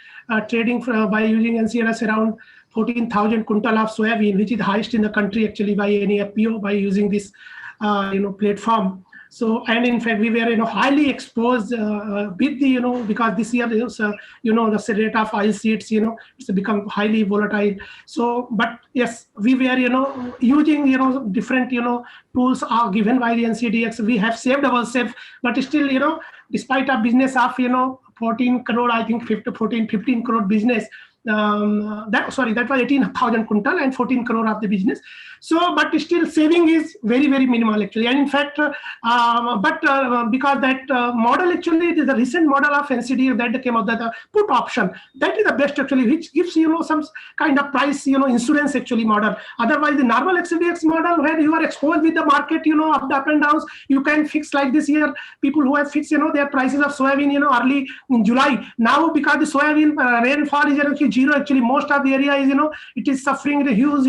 trading by using NCLS around 14,000 quintal of soybean, which is the highest in the country actually by any FPO by using this platform. So, and in fact, we were highly exposed with the because this year the rate of oil seeds it's become highly volatile. So, but yes, we were using different tools are given by the NCDX. We have saved ourselves, but still despite a business of 14 crore, I think 15 crore business. That was 18,000 quintal and 14 crore of the business. So, but still saving is very, very minimal actually. And in fact, because that model actually it is a recent model of NCD that came out, that the put option, that is the best actually, which gives some kind of price insurance actually model. Otherwise, the normal XDX model where you are exposed with the market up and downs, you can fix like this year. People who have fixed their prices of soybean early in July. Now because the soybean rainfall is actually zero, actually most of the area is it is suffering the huge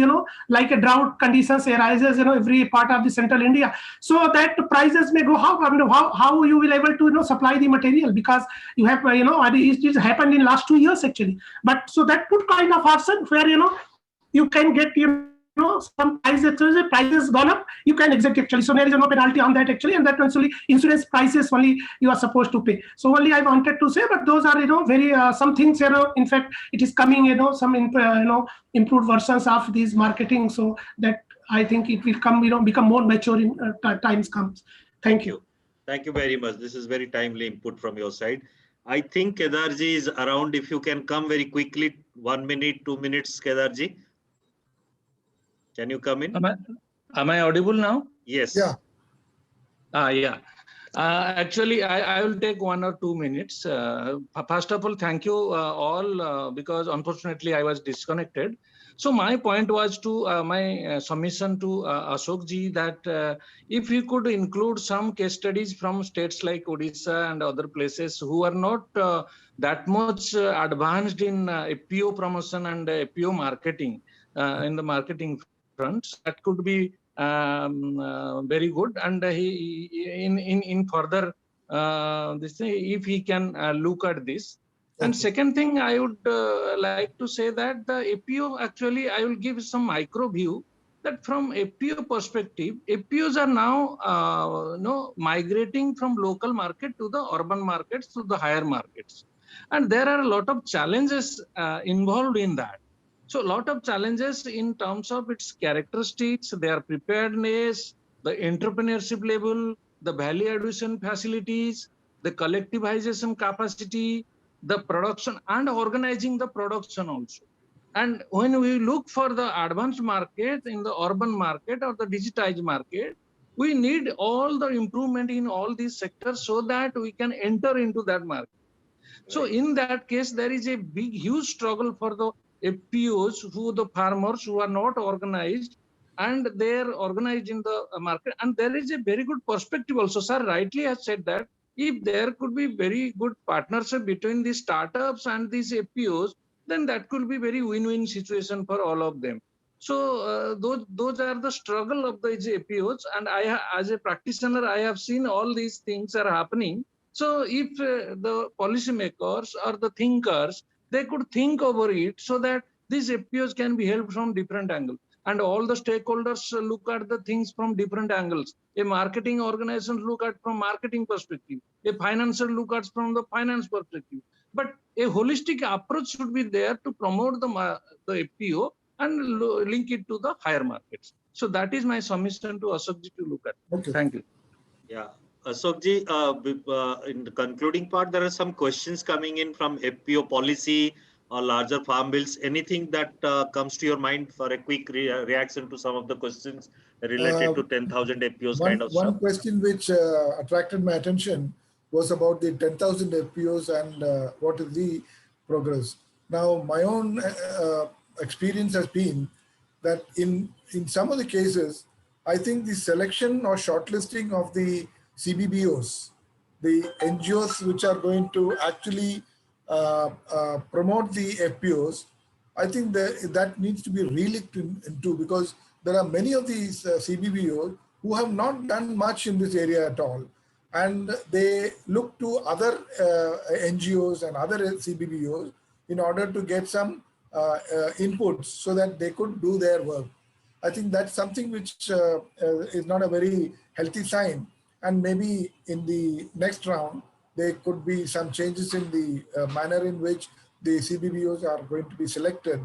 like a drought conditions arises every part of the central India. So that prices may go how you will able to supply the material, because you have it happened in last 2 years actually. But so that put kind of option where you can get some prices gone up, you can exit actually. So there is no penalty on that actually, and that actually insurance prices only you are supposed to pay. So only I wanted to say, but those are very some things in fact it is coming some improved versions of these marketing, so that I think it will come become more mature in times comes. Thank you. Thank you very much. This is very timely input from your side. I think Kedarji is around. If you can come very quickly, 1 minute, 2 minutes, Kedarji. Can you come in? Am I audible now? Yes. Yeah. Yeah. Actually, I will take 1 or 2 minutes. First of all, thank you all, because unfortunately I was disconnected. So my point was to my submission to Ashok ji that if we could include some case studies from states like Odisha and other places who are not that much advanced in FPO promotion and FPO marketing in the marketing fronts, that could be very good. And in further this thing, if he can look at this. And second thing, I would like to say that the FPO, actually, I will give some micro view that from FPO perspective, FPOs are now migrating from local market to the urban markets to the higher markets. And there are a lot of challenges involved in that. So a lot of challenges in terms of its characteristics, their preparedness, the entrepreneurship level, the value addition facilities, the collectivization capacity, the production and organizing the production also. And when we look for the advanced market in the urban market or the digitized market, we need all the improvement in all these sectors so that we can enter into that market. So in that case, there is a big, huge struggle for the FPOs, the farmers who are not organized, and they are organized in the market. And there is a very good perspective also. Sir rightly has said that if there could be very good partnership between the startups and these FPOs, then that could be very win-win situation for all of them. So those are the struggle of these FPOs. And I, as a practitioner, I have seen all these things are happening. So if the policymakers or the thinkers, they could think over it so that these FPOs can be helped from different angles. And all the stakeholders look at the things from different angles. A marketing organization look at from marketing perspective. A financier look at from the finance perspective. But a holistic approach should be there to promote the FPO and link it to the higher markets. So that is my submission to Ashok ji to look at. Okay. Thank you. Yeah. Ashok ji, in the concluding part, there are some questions coming in from FPO policy or larger farm bills. Anything that comes to your mind for a quick reaction to some of the questions related to 10,000 FPOs kind of stuff? One question which attracted my attention was about the 10,000 FPOs and what is the progress. Now, my own experience has been that in some of the cases, I think the selection or shortlisting of the CBBOs, the NGOs which are going to actually promote the FPOs, I think that needs to be re-looked into, because there are many of these CBBOs who have not done much in this area at all. And they look to other NGOs and other CBBOs in order to get some inputs so that they could do their work. I think that's something which is not a very healthy sign. And maybe in the next round, there could be some changes in the manner in which the CBBOs are going to be selected,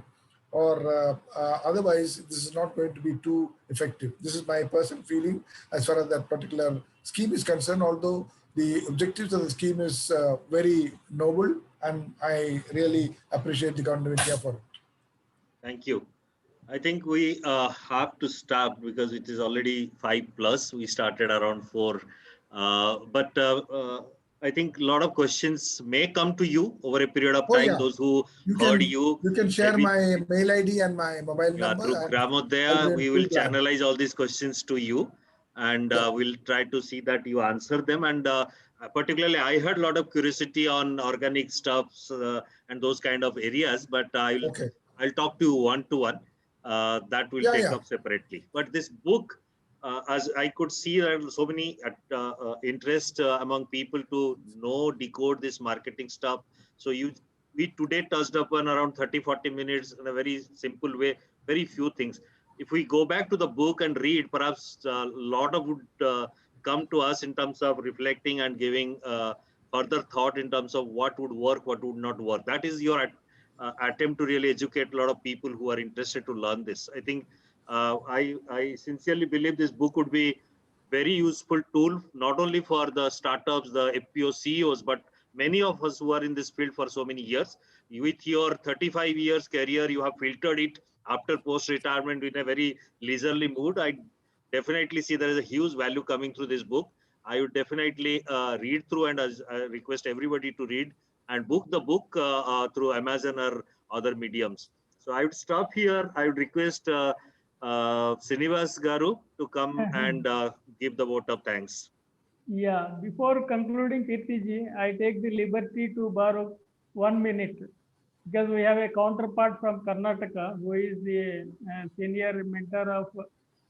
or otherwise this is not going to be too effective. This is my personal feeling as far as that particular scheme is concerned, although the objectives of the scheme is very noble, and I really appreciate the government of India for it. Thank you. I think we have to stop because it is already 5+. We started around 4. I think a lot of questions may come to you over a period of time. Yeah. Those who heard you. You can share my mail ID and my mobile number. Through Gramodaya, we will channelize all these questions to you, and we'll try to see that you answer them. And particularly, I heard a lot of curiosity on organic stuffs and those kind of areas, but I'll talk to you one-to-one. That will take up separately. But this book, as I could see, there are so many interest among people to know, decode this marketing stuff. So we today touched upon around 30-40 minutes in a very simple way, very few things. If we go back to the book and read, perhaps a lot of would come to us in terms of reflecting and giving further thought in terms of what would work, what would not work. That is your attempt to really educate a lot of people who are interested to learn this. I think I sincerely believe this book would be very useful tool, not only for the startups, the FPO CEOs, but many of us who are in this field for so many years. With your 35 years career, you have filtered it after post-retirement in a very leisurely mood. I definitely see there is a huge value coming through this book. I would definitely read through, and I request everybody to read and book the book through Amazon or other mediums. So I would stop here. I would request Srinivas Garu to come and give the vote of thanks. Yeah, before concluding, Kirtiji, I take the liberty to borrow 1 minute, because we have a counterpart from Karnataka who is the senior mentor of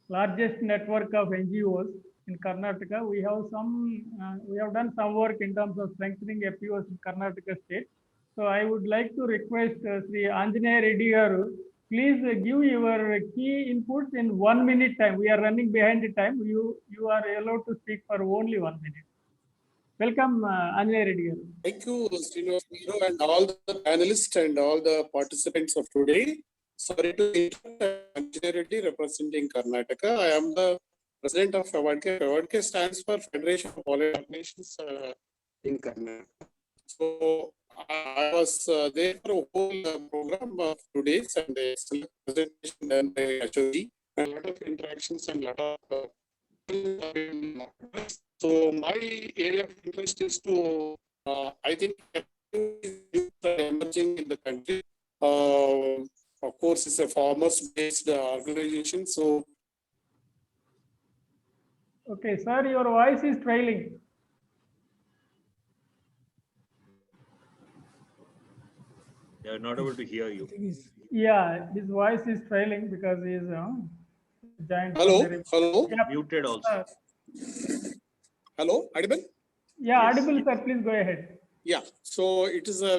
largest network of NGOs in Karnataka. We have done some work in terms of strengthening FPOs in Karnataka state. So I would like to request Sri Anjaneya Reddy Garu, please give your key inputs in 1 minute time. We are running behind the time. You are allowed to speak for only 1 minute. Welcome, Anjaneya Reddy Garu. Thank you, Srinivas Garu, and all the panelists and all the participants of today. Sorry to interrupt, Anjaneya Reddy representing Karnataka. I am the president of FAWADCARE. FAWADCARE stands for Federation of All Organizations in Karnataka. So I was there for a whole program of 2 days, and a presentation done by HOD, and a lot of interactions and a lot of so my area of interest is to I think emerging in the country. Of course, it's a farmers-based organization. So okay, sir, your voice is trailing. They are not able to hear you. Yeah, his voice is trailing because he is giant. Hello. Yeah. Muted also. Hello, audible? Yeah, audible, sir. Please go ahead. Yeah, so it is a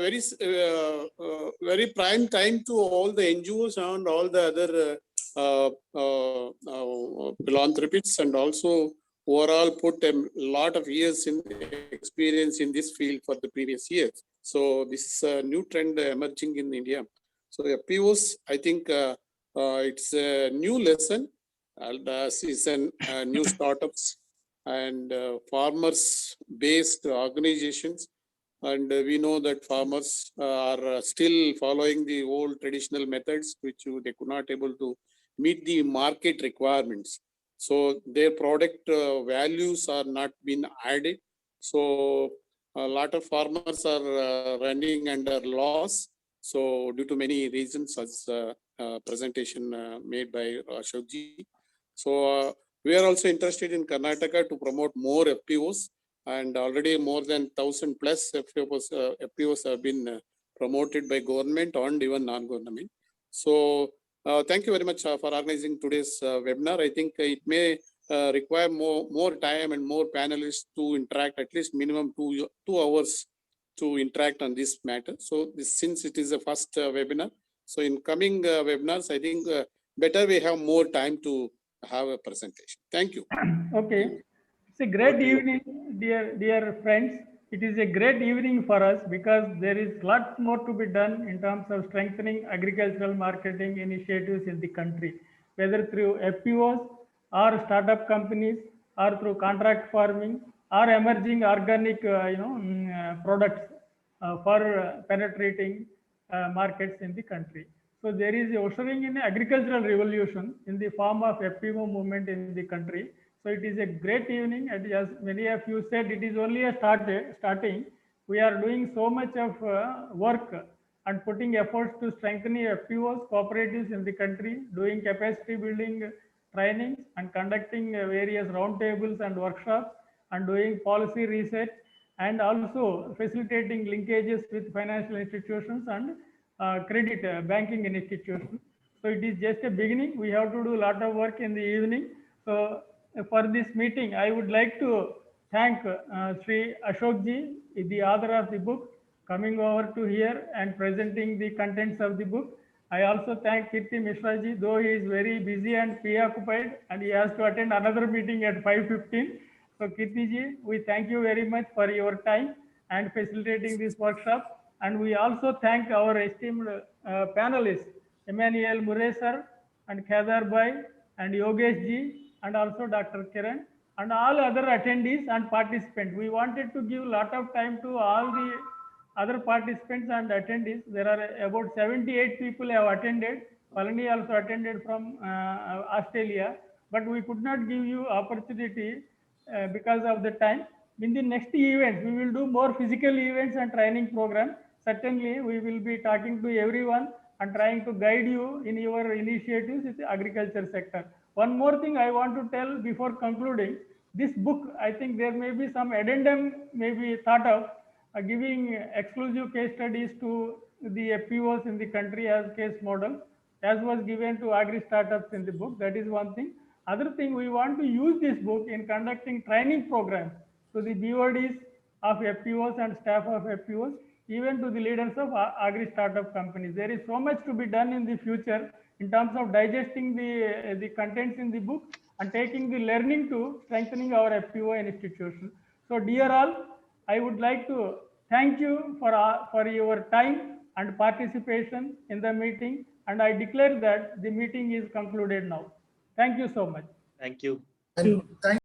very prime time to all the NGOs and all the other philanthropists, and also overall put a lot of years in experience in this field for the previous years. So this is a new trend emerging in India. So FPOs, I think it's a new lesson, and season new startups and farmers-based organizations And we know that farmers are still following the old traditional methods, which they could not able to meet the market requirements. So their product values are not been added. So a lot of farmers are running under loss. So due to many reasons, as presentation made by Ashokji. So we are also interested in Karnataka to promote more FPOs, and already more than 1,000 plus FPOs have been promoted by government and even non-government. So thank you very much for organizing today's webinar. I think it may require more time and more panelists to interact, at least minimum 2 hours to interact on this matter. So since it is the first webinar, so in coming webinars, I think better we have more time to have a presentation. Thank you. Okay. It's a great evening, dear friends. It is a great evening for us because there is lots more to be done in terms of strengthening agricultural marketing initiatives in the country, whether through FPOs or startup companies or through contract farming or emerging organic products for penetrating markets in the country. So there is a ushering in agricultural revolution in the form of FPO movement in the country. So it is a great evening, and as many of you said, it is only a starting. We are doing so much of work and putting efforts to strengthening FPOs, cooperatives in the country, doing capacity building trainings and conducting various roundtables and workshops and doing policy research and also facilitating linkages with financial institutions and credit banking institutions. So it is just a beginning. We have to do a lot of work in the evening. So for this meeting, I would like to thank Sri Ashokji, the author of the book, coming over to here and presenting the contents of the book. I also thank Kirti Mishraji, though he is very busy and preoccupied and he has to attend another meeting at 5:15. So Kirtiji, we thank you very much for your time and facilitating this workshop. And we also thank our esteemed panelists, Emmanuel Muresar and Khadar Bhai and Yogesh Ji and also Dr. Kiran and all other attendees and participants. We wanted to give a lot of time to all the other participants and attendees. There are about 78 people have attended. Palani also attended from Australia, but we could not give you opportunity because of the time. In the next events, we will do more physical events and training program. Certainly, we will be talking to everyone and trying to guide you in your initiatives in the agriculture sector. One more thing I want to tell before concluding, this book, I think there may be some addendum may be thought of giving exclusive case studies to the FPOs in the country as case model, as was given to agri startups in the book. That is one thing. Other thing, we want to use this book in conducting training programs to the BODs of FPOs and staff of FPOs, even to the leaders of agri startup companies. There is so much to be done in the future in terms of digesting the contents in the book and taking the learning to strengthening our FPO institution. So dear all, I would like to thank you for your time and participation in the meeting, and I declare that the meeting is concluded now. Thank you so much. Thank you. And thank